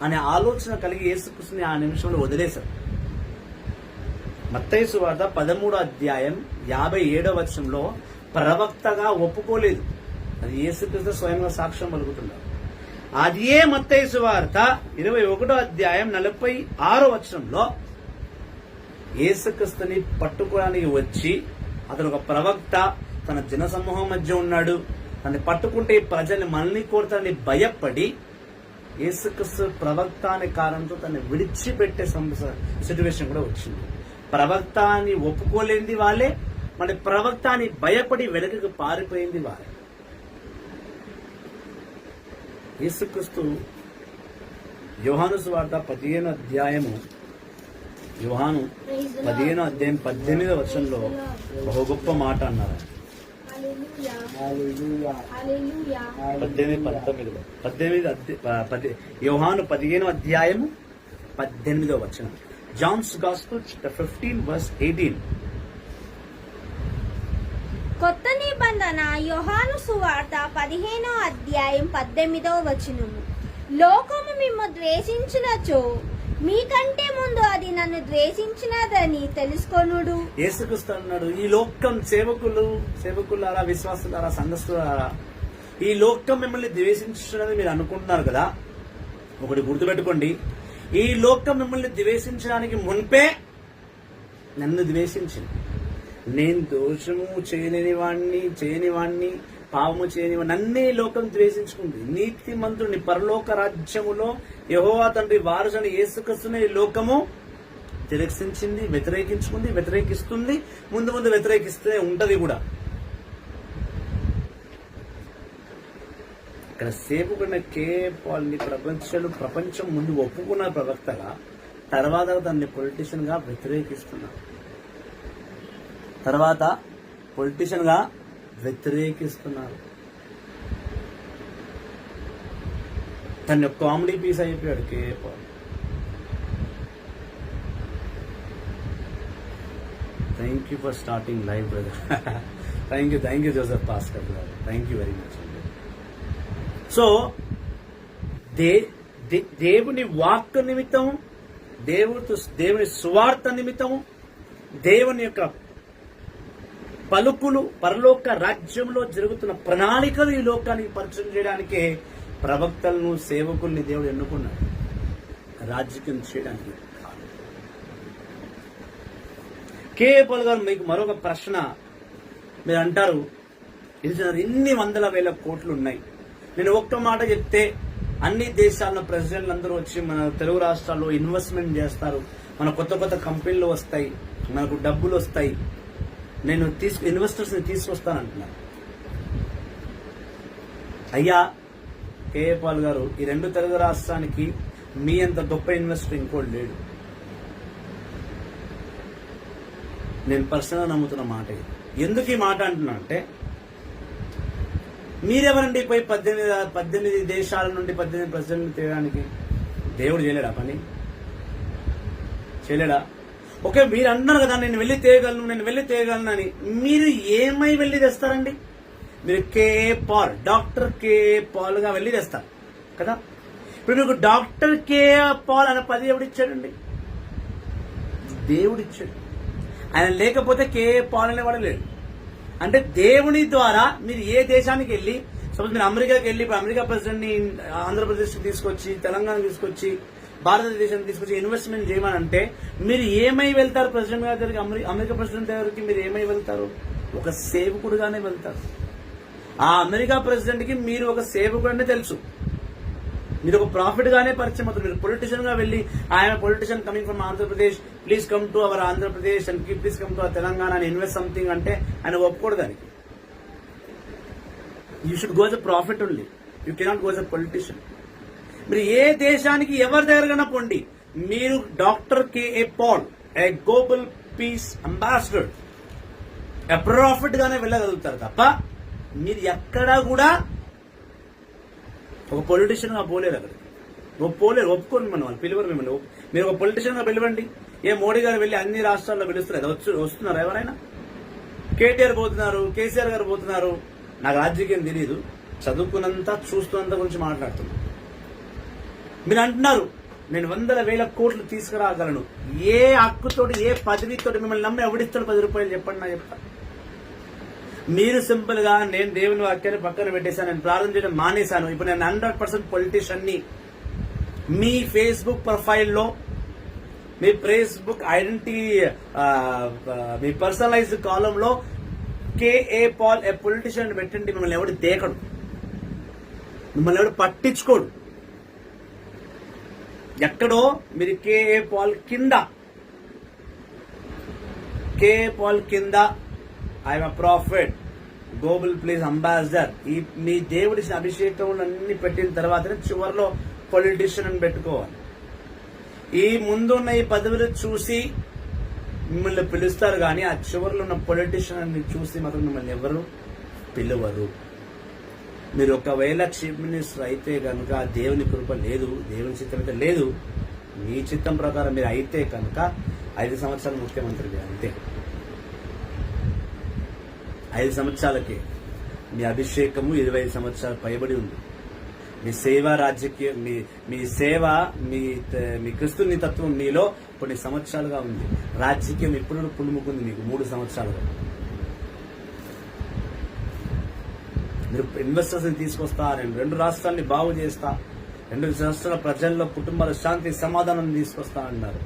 అనే ఆలోచన కలిగి యేసుక్రీస్తుని ఆ నిమిషంలో వదిలేశారు. మత్తయి సువార్త 13:57 ప్రవక్తగా ఒప్పుకోలేదు. అది యేసుక్రీస్తు స్వయంగా సాక్ష్యం పలుకుతున్నారు. అదే మత్తయి సువార్త 21:46 యేసుక్రీస్తుని పట్టుకోవడానికి వచ్చి అతను ఒక ప్రవక్త, తన జన సమూహం మధ్య ఉన్నాడు, తనని పట్టుకుంటే ఈ ప్రజల్ని మనల్ని కోరుతారని భయపడి యేసుక్రీస్తు ప్రవక్త అనే కారణంతో తనని విడిచిపెట్టే సిచ్యువేషన్ కూడా వచ్చింది. ప్రవక్త అని ఒప్పుకోలేంది వాళ్ళే, మరి ప్రవక్త అని భయపడి వెనకకు పారిపోయింది వాళ్ళే. యేసుక్రీస్తు యోహాను సువార్త 15 యోహాను 15:18 బహు గొప్ప మాట అన్నారు. హల్లెలూయా, Hallelujah. హల్లెలూయా. 18 యోహాను 15:18. Johne's gospel 15:18. కొత్త నిబంధన యోహాను సువార్త 15:18. లోకము మిమ్ము ద్వేషించినచో మీకంటే ముందు అది నన్ను ద్వేషించినదని తెలుసుకొనుడు. యేసుక్రీస్తు అన్నాడు, ఈ లోకం సేవకులారా, విశ్వాసులారా, సంఘస్థులారా, ఈ లోకం మిమ్మల్ని ద్వేషించున్నది మీరు అనుకుంటున్నారు కదా. ఒకటి గుర్తుపెట్టుకోండి, ఈ లోకం మిమ్మల్ని ద్వేషించడానికి మున్పే నన్ను ద్వేషించింది. నేను దోషము చేయని వాణ్ణి పాపము చేయని వాణ్ణి నన్నే లోకం ద్వేషించుకుంది. నీతిమంతుడిని పరలోక రాజ్యములో యెహోవా తండ్రి వారసుని యేసుక్రీస్తుని ఈ లోకము తిరస్కరించింది, వ్యతిరేకిస్తుంది, ముందు వ్యతిరేకిస్తూనే ఉంటది కూడా. ఇక్కడ సేవకుడిన కేపాల్ని ప్రపంచం ముందు ఒప్పుకున్న ప్రవక్తగా, తర్వాత దాన్ని పొలిటీషియన్ గా వ్యతిరేకిస్తున్నారు. తను కామెడీ పీస్ అయిపోయాడు K A Paul. Thank you for starting live brother. Thank you Joseph Paskar గారు, థ్యాంక్ యూ వెరీ మచ్ అండి. సో దేవుని వాక్కు నిమిత్తం, దేవుని సువార్త నిమిత్తం, దేవుని యొక్క పలుకులు పరలోక రాజ్యంలో జరుగుతున్న ప్రణాళికలు ఈ లోకానికి పరిచయం చేయడానికే ప్రవక్తలను, సేవకుల్ని దేవుడు ఎన్నుకున్నాడు, రాజకీయం చేయడానికి. కేఏ పాల్ గారు, మీకు మరొక ప్రశ్న. మీరు అంటారు ఇన్ని వందల వేల కోట్లు ఉన్నాయి, నేను ఒక్క మాట చెప్తే అన్ని దేశాల ప్రెసిడెంట్లు అందరూ వచ్చి మన తెలుగు రాష్ట్రాల్లో ఇన్వెస్ట్మెంట్ చేస్తారు, మన కొత్త కొత్త కంపెనీలు వస్తాయి, మనకు డబ్బులు వస్తాయి, నేను ఇన్వెస్టర్స్ ని తీసుకొస్తానంటున్నాను. అయ్యా కేఏ పాల్ గారు, ఈ రెండు తెలుగు రాష్ట్రానికి మీ అంత గొప్ప ఇన్వెస్టర్ ఇంకోటి లేడు. నేను పర్సనల్ నమ్ముతున్న మాట ఇది. ఎందుకు ఈ మాట అంటున్నా అంటే, మీరెవరండి పోయి 18 దేశాల నుండి 18 ప్రెసిడెంట్లు తేయడానికి? దేవుడు చేయలేడా పని? చేయలేడా? ఓకే, మీరు అన్నారు కదా నేను వెళ్ళి తేయగలను అని. మీరు ఏమై వెళ్ళి తెస్తారండి? మీరు K A Paul, doctor K A Paul గా వెళ్ళి తెస్తారు కదా. ఇప్పుడు మీకు డాక్టర్ కేఏ పాల్ అనే పది ఎవడిచ్చాడండి? దేవుడిచ్చాడు. ఆయన లేకపోతే కేఏ పాల్ అనేవాడు లేడు. అంటే దేవుని ద్వారా మీరు ఏ దేశానికి వెళ్ళి, సపోజ్ మీరు అమెరికాకి వెళ్ళి, ఇప్పుడు అమెరికా ప్రెసిడెంట్ ని ఆంధ్రప్రదేశ్ తీసుకొచ్చి, తెలంగాణ తీసుకొచ్చి, భారతదేశాన్ని తీసుకొచ్చి ఇన్వెస్ట్మెంట్ చేయమని అంటే మీరు ఏమై వెళ్తారు? ప్రెసిడెంట్ గారి దగ్గరికి, అమెరికా ప్రెసిడెంట్ దగ్గరికి మీరు ఏమై వెళ్తారు? ఒక సేవకుడుగానే వెళ్తారు. ఆ అమెరికా ప్రెసిడెంట్ కి మీరు ఒక సేవకుడు తెలుసు, మీరు ఒక ప్రాఫిట్ గానే పరిచయం అవుతారు. మీరు పొలిటీషియన్ గా వెళ్ళి, I'm politician coming from Andhra Pradesh, please come to our Andhra Pradesh and please come to our Telangana and invest something అంటే ఆయన ఒప్పుకోడు దానికి. You should go as a profit only, you cannot go as a politician. మీరు ఏ దేశానికి ఎవరి దగ్గరగా పోండి, మీరు doctor K A Paul, a global peace ambassador, A profit గానే వెళ్ళగలుగుతారు తప్ప మీరు ఎక్కడా కూడా ఒక పొలిటీషియన్ గా పోలేరు. అక్కడ పోలేరు, ఒప్పుకోండి. మనం వాళ్ళు పిలువరు మిమ్మల్ని. మీరు ఒక పొలిటీషియన్ గా పిలవండి. ఏ మోడీ గారు వెళ్ళి అన్ని రాష్ట్రాల్లో పిలుస్తారు, వస్తున్నారు ఎవరైనా? కేటీఆర్ పోతున్నారు, కేసీఆర్ గారు పోతున్నారు. నాకు రాజకీయం తెలియదు, చదువుకున్నంత చూస్తున్నంత గురించి మాట్లాడుతున్నాను. మీరు అంటున్నారు నేను 100,000 కోట్లు తీసుకురాగలను. ఏ హక్కుతోటి, ఏ పదవితోటి మిమ్మల్ని నమ్మి ఎవడిస్తాడు 10 రూపాయలు చెప్పండి, నా చెప్తా. మీరు సింపుల్ గా నేను దేవుని వాక్యాన్ని పక్కన పెట్టేశాను, నేను ప్రార్థన చేయడం మానేశాను, ఇప్పుడు నేను 100% పొలిటీషియన్ ని. మీ ఫేస్బుక్ ప్రొఫైల్లో, మీ ఫేస్బుక్ ఐడెంటిటీ, మీ పర్సనలైజ్డ్ కాలంలో కేఏ పాల్ ఏ పొలిటీషియన్ పెట్టండి. మిమ్మల్ని ఎవడు దేకడు, మిమ్మల్ని ఎవడు పట్టించుకోడు. ఎక్కడో మీరు కేఏ పాల్ కింద I'm a profit, global please ambassador, ఈ మీ దేవుడి అభిషేకం అన్ని పెట్టిన తర్వాతనే చివరిలో పొలిటీషియన్ అని పెట్టుకోవాలి. ఈ ముందున్న ఈ పదవులు చూసి మిమ్మల్ని పిలుస్తారు కానీ ఆ చివరిలో ఉన్న పొలిటీషియన్ అని చూసి మాత్రం మిమ్మల్ని ఎవరు పిలవరు. మీరు ఒకవేళ చీఫ్ మినిస్టర్ అయితే కనుక దేవుని కృప లేదు, దేవుని చిత్తం అయితే లేదు, మీ చిత్తం ప్రకారం మీరు అయితే కనుక 5 సంవత్సరాలు ముఖ్యమంత్రి అంతే. 5 సంవత్సరాలకే మీ అభిషేకము 25 సంవత్సరాలు పైబడి ఉంది. మీ సేవ రాజకీయం, మీ సేవ, మీ క్రిస్తుని తత్వం మీలో కొన్ని సంవత్సరాలుగా ఉంది. రాజకీయం ఎప్పుడు పుణుముకుంది మీకు 3 సంవత్సరాలుగా. మీరు ఇన్వెస్టర్స్ ని తీసుకొస్తా, నేను 2 రాష్ట్రాలని బాగు చేస్తా, 2 రాష్ట్రాల ప్రజల్లో కుటుంబాల శాంతి సమాధానం తీసుకొస్తా అన్నారు.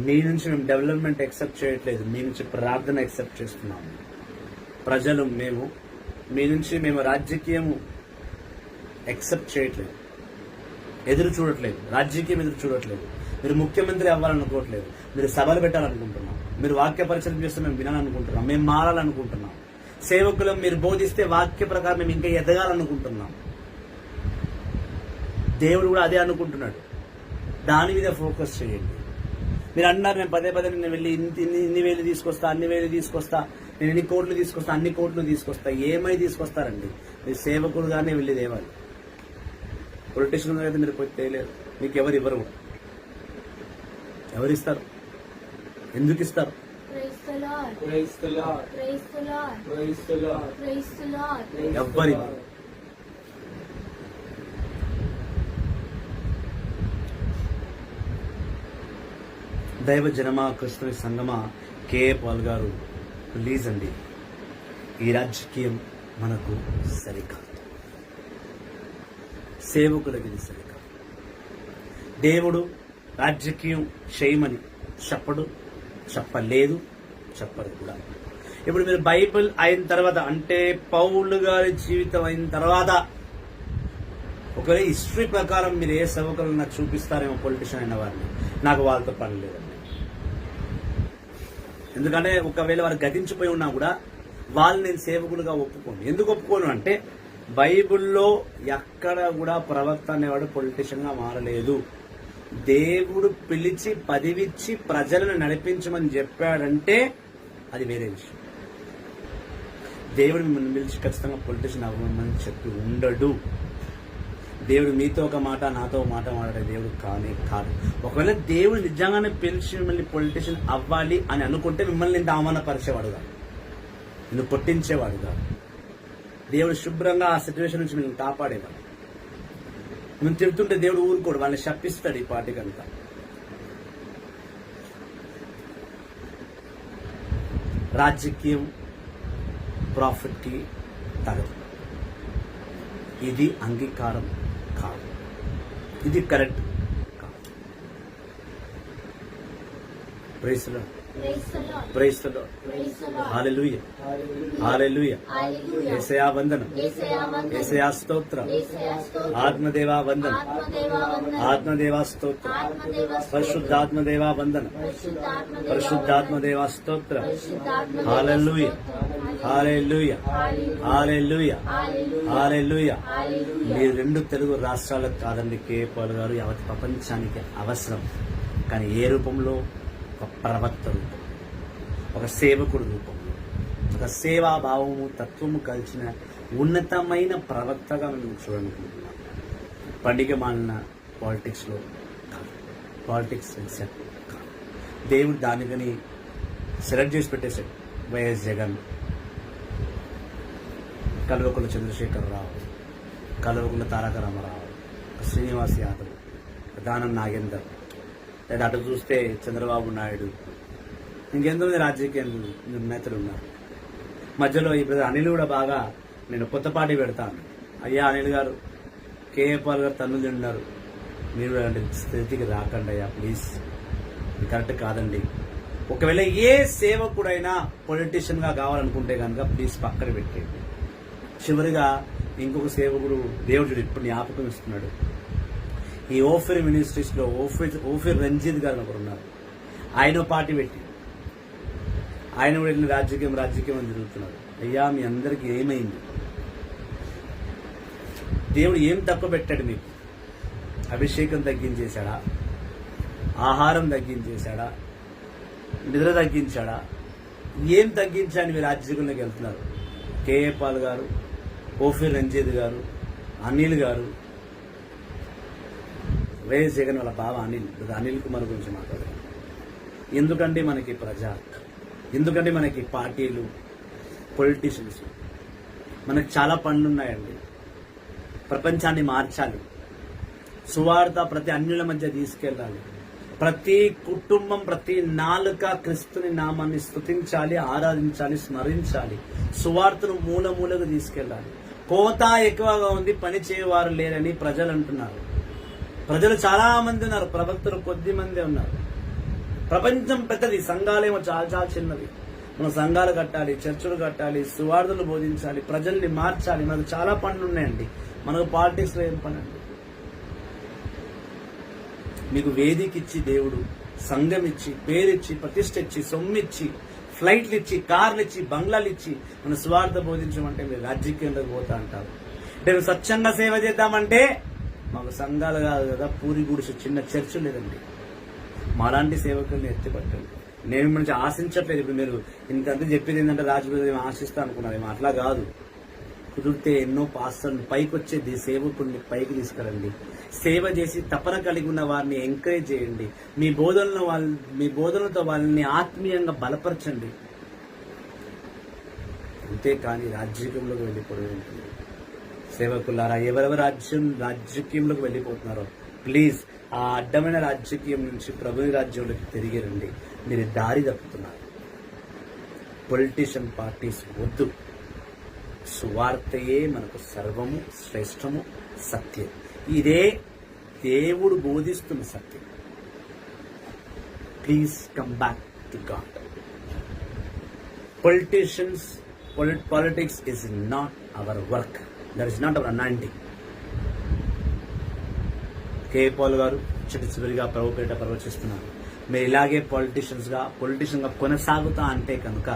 మీ నుంచి మేము డెవలప్మెంట్ ఎక్సెప్ట్ చేయట్లేదు, మీ నుంచి ప్రార్థన ఎక్సెప్ట్ చేస్తున్నాము. ప్రజలు మేము మీ నుంచి మేము రాజకీయము ఎక్సెప్ట్ చేయట్లేదు, ఎదురు చూడట్లేదు, రాజకీయం ఎదురు చూడట్లేదు. మీరు ముఖ్యమంత్రి అవ్వాలనుకోవట్లేదు, మీరు సభలు పెట్టాలనుకుంటున్నాం, మీరు వాక్య పరిచయం చేస్తే మేము వినాలనుకుంటున్నాం, మేము మారాలనుకుంటున్నాం. సేవకులం మీరు బోధిస్తే వాక్య ప్రకారం మేము ఇంకా ఎదగాలనుకుంటున్నాం. దేవుడు కూడా అదే అనుకుంటున్నాడు. దాని మీద ఫోకస్ చేయండి. మీరు అన్నారు నేను పదే నేను వెళ్ళి ఇన్ని వేలు తీసుకొస్తా, అన్ని వేలు తీసుకొస్తా, నేను ఎన్ని కోట్లు తీసుకొస్తా, అన్ని కోట్లు తీసుకొస్తా. ఏమై తీసుకొస్తారండి? మీరు సేవకుడుగానే వెళ్ళి దేవాలి. పొలిటీషియన్ అయితే మీరు పోయి తేలేరు. మీకు ఎవరు ఇవ్వరు, ఎవరిస్తారు, ఎందుకు ఇస్తారు? Praise the Lord. Praise the Lord. Praise the Lord. Praise the Lord. Praise the Lord. Praise the ఎవ్వరి Lord. దైవ జనమా, క్రిస్తుని సంగమా, కే పాల్ గారు ప్లీజ్ అండి, ఈ రాజకీయం మనకు సరికాదు, సేవకులకి ఇది సరికాదు. దేవుడు రాజకీయం చేయమని చెప్పలేదు, చెప్పరు కూడా. ఇప్పుడు మీరు బైబిల్ అయిన తర్వాత, అంటే పౌలు గారి జీవితం అయిన తర్వాత, ఒకవేళ హిస్టరీ ప్రకారం మీరు ఏ సేవకులను నాకు చూపిస్తారేమో పొలిటీషియన్ అయిన వారిని, నాకు వాళ్ళతో పని లేదండి. ఎందుకంటే ఒకవేళ వారు గతించిపోయి ఉన్నా కూడా వాళ్ళు నేను సేవకులుగా ఒప్పుకోను. ఎందుకు ఒప్పుకోను అంటే బైబిల్లో ఎక్కడ కూడా ప్రవక్త అనేవాడు పొలిటీషియన్ గా మారలేదు. దేవుడు పిలిచి పదవిచ్చి ప్రజలను నడిపించమని చెప్పాడంటే అది వేరే విషయం. దేవుడు మిమ్మల్ని పిలిచి ఖచ్చితంగా పొలిటీషియన్ అవ్వమని చెప్పి ఉండడు. దేవుడు మీతో ఒక మాట, నాతో ఒక మాట మాట్లాడే దేవుడు కానే కాదు. ఒకవేళ దేవుడు నిజంగానే పిలిచి మిమ్మల్ని పొలిటీషియన్ అవ్వాలి అని అనుకుంటే మిమ్మల్ని ఇంత అవమానపరిచేవాడు కాదు, నిన్ను కొట్టించేవాడు కాదు. దేవుడు శుభ్రంగా ఆ సిచ్యువేషన్ నుంచి మిమ్మల్ని కాపాడేవాడు. నువ్వు తిడుతుంటే దేవుడు ఊరుకోడు, వాళ్ళని శపిస్తాడు ఈ పార్టీకి అంతా. రాజకీయం ప్రాఫిట్ కి తగదు. ఇది అంగీకారం కాదు, ఇది కరెక్ట్ కాదు. Praise the Lord. Praise the Lord. Praise the Lord. Praise the Lord. Hallelujah, Hallelujah. Hallelujah. Hallelujah. యేసయ్యా వందనం, యేసయ్యా వందనం. యేసయ్యా స్తోత్రం, యేసయ్యా స్తోత్రం. ఆత్మదేవా వందనం, ఆత్మదేవా వందనం. ఆత్మదేవా స్తోత్రం, ఆత్మదేవా స్తోత్రం. పరిశుద్ధాత్మదేవా వందనం, పరిశుద్ధాత్మదేవా పరిశుద్ధాత్మదేవా స్తోత్రం. పరిశుద్ధాత్మదేవా హల్లెలూయా, స్తోత్రం. హల్లెలూయా, హల్లెలూయా, హల్లెలూయా. హల్లెలూయా. మీరు 2 తెలుగు రాష్ట్రాలకు కాదండి కే పాల్ గారు, యావత్ ప్రపంచానికి అవసరం. కానీ ఏ రూపంలో? ఒక ప్రవక్త రూపం, ఒక సేవకుడు రూపంలో, ఒక సేవాభావము తత్వము కలిసిన ఉన్నతమైన ప్రవక్తగా మేము చూడాలనుకుంటున్నాం. పండిగ మాలిన పాలిటిక్స్లో కాదు, పాలిటిక్స్ సెట్ కాదు. దేవుడు దానికని సెలెక్ట్ చేసి పెట్టేశాడు. వైఎస్ జగన్, కల్వకుంట్ల చంద్రశేఖరరావు, కల్వకుంట్ల తారక రామారావు, శ్రీనివాస్ యాదవ్, దానం నాగేందర్, లేదా అటు చూస్తే చంద్రబాబు నాయుడు, ఇంకెంతమంది రాజకీయ నేతలు ఉన్నారు. మధ్యలో ఇప్పుడు అనిల్ కూడా బాగా నేను కొత్త పార్టీ పెడతాను. అయ్యా అనిల్ గారు, కేఏ పాల్ గారు తన్నులు తిన్నారు, మీరు అలాంటి స్థితికి రాకండి అయ్యా ప్లీజ్, ఇది కరెక్ట్ కాదండి. ఒకవేళ ఏ సేవకుడైనా పొలిటీషియన్ గా కావాలనుకుంటే కనుక ప్లీజ్ పక్కన పెట్టేయండి. చివరిగా ఇంకొక సేవకుడు దేవుడు ఇప్పుడు జ్ఞాపకం ఇస్తున్నాడు. ఈ ఓఫిర్ మినిస్ట్రీస్ లో ఓఫిర్ రంజిత్ గారు ఒకరు ఉన్నారు. ఆయన పార్టీ పెట్టి ఆయన కూడా వెళ్ళిన రాజకీయం అని తిరుగుతున్నారు. అయ్యా మీ అందరికి ఏమైంది? దేవుడు ఏం తక్కువ పెట్టాడు మీకు? అభిషేకం తగ్గించేశాడా? ఆహారం తగ్గించేశాడా? నిద్ర తగ్గించాడా? ఏం తగ్గించాని మీరు రాజకీయంలోకి వెళ్తున్నారు? కేఏ పాల్ గారు, ఓఫిర్ రంజిత్ గారు, అనిల్ గారు, వైఎస్ జగన్ వాళ్ళ బావ అనిల్ కుమార్ గురించి మాట్లాడారు. ఎందుకంటే మనకి ప్రజా, ఎందుకంటే మనకి పార్టీలు, పొలిటీషియన్స్, మనకి చాలా పనులు ఉన్నాయండి. ప్రపంచాన్ని మార్చాలి, సువార్త ప్రతి అన్యుల మధ్య తీసుకెళ్ళాలి, ప్రతి కుటుంబం, ప్రతి నాలుక క్రీస్తుని నామాన్ని స్తుతించాలి, ఆరాధించాలి, స్మరించాలి, సువార్తను మూలకు తీసుకెళ్ళాలి. కోత ఎక్కువగా ఉంది, పని చేయవారు లేరని ప్రజలు అంటున్నారు. ప్రజలు చాలా మంది ఉన్నారు, ప్రవక్తలు కొద్ది మంది ఉన్నారు. ప్రపంచం పెద్దది, సంఘాలేమో చాలా చాలా చిన్నది. మనం సంఘాలు కట్టాలి, చర్చలు కట్టాలి, సువార్తలు బోధించాలి, ప్రజల్ని మార్చాలి. మనకు చాలా పనులు ఉన్నాయండి. మనకు పాలిటిక్స్ లో ఏం పని అండి? మీకు వేదిక ఇచ్చి దేవుడు సంఘం ఇచ్చి, పేరిచ్చి, ప్రతిష్ఠ ఇచ్చి, సొమ్మిచ్చి, ఫ్లైట్లు ఇచ్చి, కార్లు ఇచ్చి, బంగ్లాలు ఇచ్చి మన స్వార్థ బోధించమంటే మీరు రాజకీయంలోకి పోతా అంటారు. మేము స్వచ్ఛంగా సేవ చేద్దామంటే మాకు సంఘాలు కాదు కదా, పూరి గుడిసె చిన్న చర్చ లేదండి. మాలాంటి సేవకుల్ని ఎత్తిపట్టండి. నేను నుంచి ఆశించట్లేదు. ఇప్పుడు మీరు ఇంతంతా చెప్పేది ఏంటంటే రాజకీయ ఆశిస్తా అనుకున్నారు, అట్లా కాదు. కుదిరితే ఎన్నో పాస్టర్ని పైకి వచ్చేది సేవకుడిని పైకి తీసుకురండి. సేవ చేసి తపన కలిగి ఉన్న వారిని ఎంకరేజ్ చేయండి. మీ బోధనలతో వాళ్ళని ఆత్మీయంగా బలపరచండి. అంతేకాని రాజకీయంలోకి వెళ్ళిపోవడం ఉంటుంది. సేవకులారా, ఎవరెవరు రాజకీయంలోకి వెళ్ళిపోతున్నారో ప్లీజ్ ఆ అడ్డమైన రాజకీయం నుంచి ప్రభుని రాజ్యంలోకి తిరిగి రండి. మీరు దారి తప్పుతున్నారు. పొలిటీషియన్ పార్టీస్ వద్దు. సువార్తయే మనకు సర్వము, శ్రేష్టము, సత్యం. ఇదే దేవుడు బోధిస్తున్న సత్యం. Please come back to God. Politics is not our work. That is not our anointing. K Paul గారు చివరిగా ప్రభు పేరిట ప్రవచిస్తున్నారు. మీరు ఇలాగే పొలిటీషియన్గా కొనసాగుతా అంటే కనుక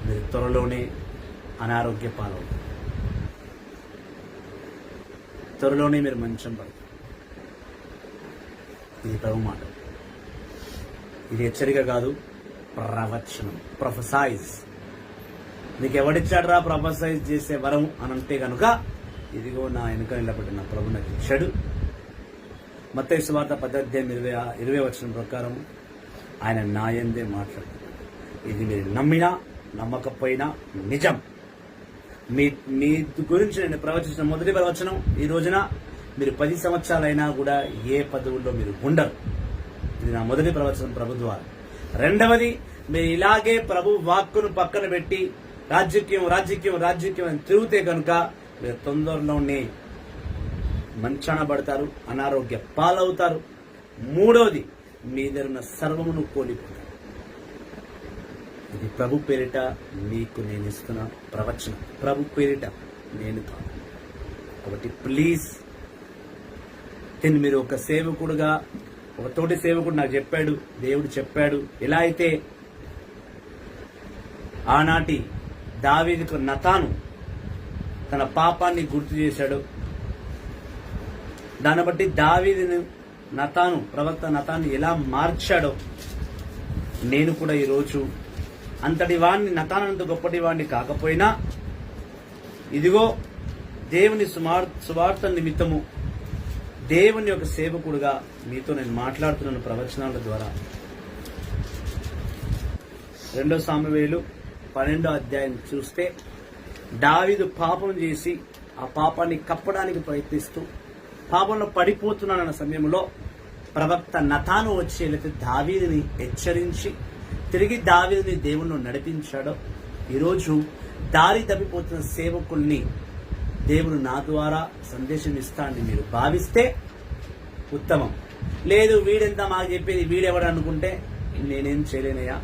మీరు త్వరలోనే అనారోగ్య పాలవుతారు. త్వరలోనే మీరు మంచం పడతారు. ఇది ప్రభు మాట. ఇది హెచ్చరిక కాదు, ప్రవచనం. ప్రొఫెసైజ్. నీకు ఎవడిచ్చాడరా ప్రొఫెసైజ్ చేసే వరం అని అంటే కనుక ఇదిగో నా వెనుక నిలబడిన ప్రభు నాకు ఇచ్చాడు. మత్తయి సువార్త 10:20 ప్రకారం ఆయన నాయందే మాట్లాడుతున్నాడు. ఇది మీరు నమ్మినా నమ్మకపోయినా నిజం. మీ గురించి నేను ప్రవచించిన మొదటి ప్రవచనం ఈ రోజున మీరు 10 సంవత్సరాలైనా కూడా ఏ పదవుల్లో మీరు ఉండరు. ఇది నా మొదటి ప్రవచనం ప్రభు ద్వారా. రెండవది, మీరు ఇలాగే ప్రభు వాక్కును పక్కన పెట్టి రాజకీయం అని తిరిగితే కనుక మీరు తొందరలోనే మంచాన పడతారు, అనారోగ్య పాలవుతారు. మూడవది, మీ దగ్గర సర్వమును కోల్పోతారు. ఇది ప్రభు పేరిట మీకు నేను ఇస్తున్న ప్రవచనం. ప్రభు పేరిట నేను కాదు. కాబట్టి ప్లీజ్ మీరు ఒక సేవకుడుగా, ఒక తోటి సేవకుడు నాకు చెప్పాడు, దేవుడు చెప్పాడు. ఎలా అయితే ఆనాటి దావీదుకు నతాను తన పాపాన్ని గుర్తు చేశాడు, దాన్ని బట్టి దావీదును ప్రవక్త నతాను ఎలా మార్చాడో నేను కూడా ఈరోజు అంతటి వాడిని, నతానంత గొప్పటి వాడిని కాకపోయినా ఇదిగో దేవుని సువార్త నిమిత్తము దేవుని యొక్క సేవకుడుగా మీతో నేను మాట్లాడుతున్నాను ప్రవచనాల ద్వారా. 2 సామువేలు 12వ అధ్యాయం చూస్తే దావీదు పాపం చేసి ఆ పాపాన్ని కప్పడానికి ప్రయత్నిస్తూ పాపంలో పడిపోతున్నానన్న సమయంలో ప్రవక్త నతాను వచ్చి లేకపోతే దావీదుని హెచ్చరించి తిరిగి దావీదుని దేవుణ్ణి నడిపించాడో ఈరోజు దారి తప్పిపోతున్న సేవకుల్ని దేవుడు నా ద్వారా సందేశం ఇస్తానని మీరు భావిస్తే ఉత్తమం. లేదు, వీడెంత మాకు చెప్పేది, వీడెవడు అనుకుంటే నేనేం చేయలేనయ్యా.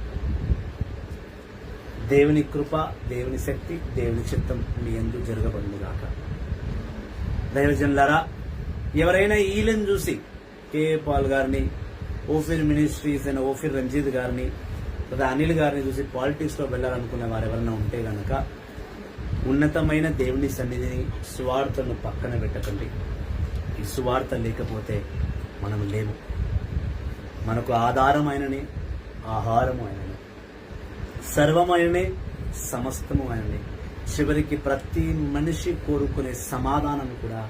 దేవుని కృప, దేవుని శక్తి, దేవుని చిత్తం మీ యందు జరగబడునుగాక. దైవజనులారా, ఎవరైనా ఈలను చూసి కే పాల్ గారిని, ఓఫిర్ మినిస్ట్రీస్ అయిన ఓఫిర్ రంజిత్ గారిని లేదా అనిల్ గారిని చూసి పాలిటిక్స్ లో వెళ్లాలనుకునే వారు ఎవరైనా ఉంటే గనక ఉన్నతమైన దేవుని సన్నిధిని, సువార్తను పక్కన పెట్టకండి. ఈ సువార్త లేకపోతే మనం లేము. మనకు ఆధారమైనని, ఆహారము అయినని, సర్వమైననే, సమస్తము అయినని, చివరికి ప్రతి మనిషి కోరుకునే సమాధానం కూడా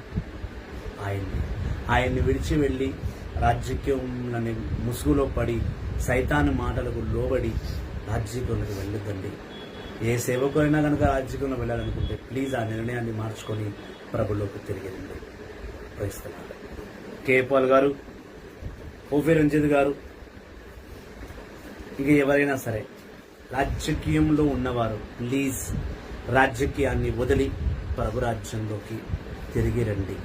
ఆయన్ని విడిచి వెళ్ళి రాజకీయంలోని ముసుగులో పడి సైతాను మాటలకు లోబడి రాజకీయంలోకి వెళ్ళొద్దండి. ఏ సేవకులైనా కనుక రాజకీయంలో వెళ్ళాలనుకుంటే ప్లీజ్ ఆ నిర్ణయాన్ని మార్చుకొని ప్రభులోకి తిరిగి రండి. ప్రయత్నిస్తున్నారు కే పాల్ గారు, ఓఫిర్ రంజిత్ గారు, ఇక ఎవరైనా సరే రాజకీయంలో ఉన్నవారు ప్లీజ్ రాజకీయాన్ని వదిలి ప్రభు రాజ్యంలోకి తిరిగి రండి.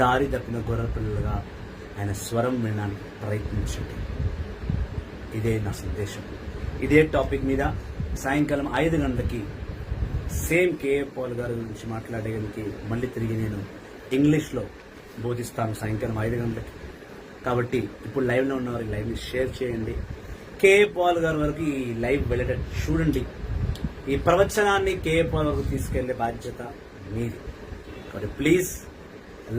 దారి తప్పిన గొర్రె పిల్లలుగా ఆయన స్వరం వినడానికి ప్రయత్నించండి. ఇదే నా సందేశం. ఇదే టాపిక్ మీద సాయంకాలం 5 గంటలకి సేమ్ కే పాల్ గారి గురించి మాట్లాడడానికి మళ్ళీ తిరిగి నేను ఇంగ్లీష్లో బోధిస్తాను సాయంకాలం 5 గంటలకి. కాబట్టి ఇప్పుడు లైవ్లో ఉన్న వారికి లైవ్ని షేర్ చేయండి. కే పాల్ గారి వరకు ఈ లైవ్ వెళ్ళేటట్టు చూడండి. ఈ ప్రవచనాన్ని కే పాల్ వరకు తీసుకెళ్లే బాధ్యత మీది. కాబట్టి ప్లీజ్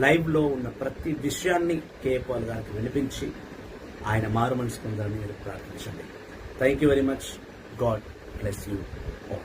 లైవ్లో ఉన్న ప్రతి విషయాన్ని కే పాల్ గారికి వినిపించి ఆయన మారు మనసు పొందాలని మీరు ప్రార్థించండి. Thank you very much. God bless you all.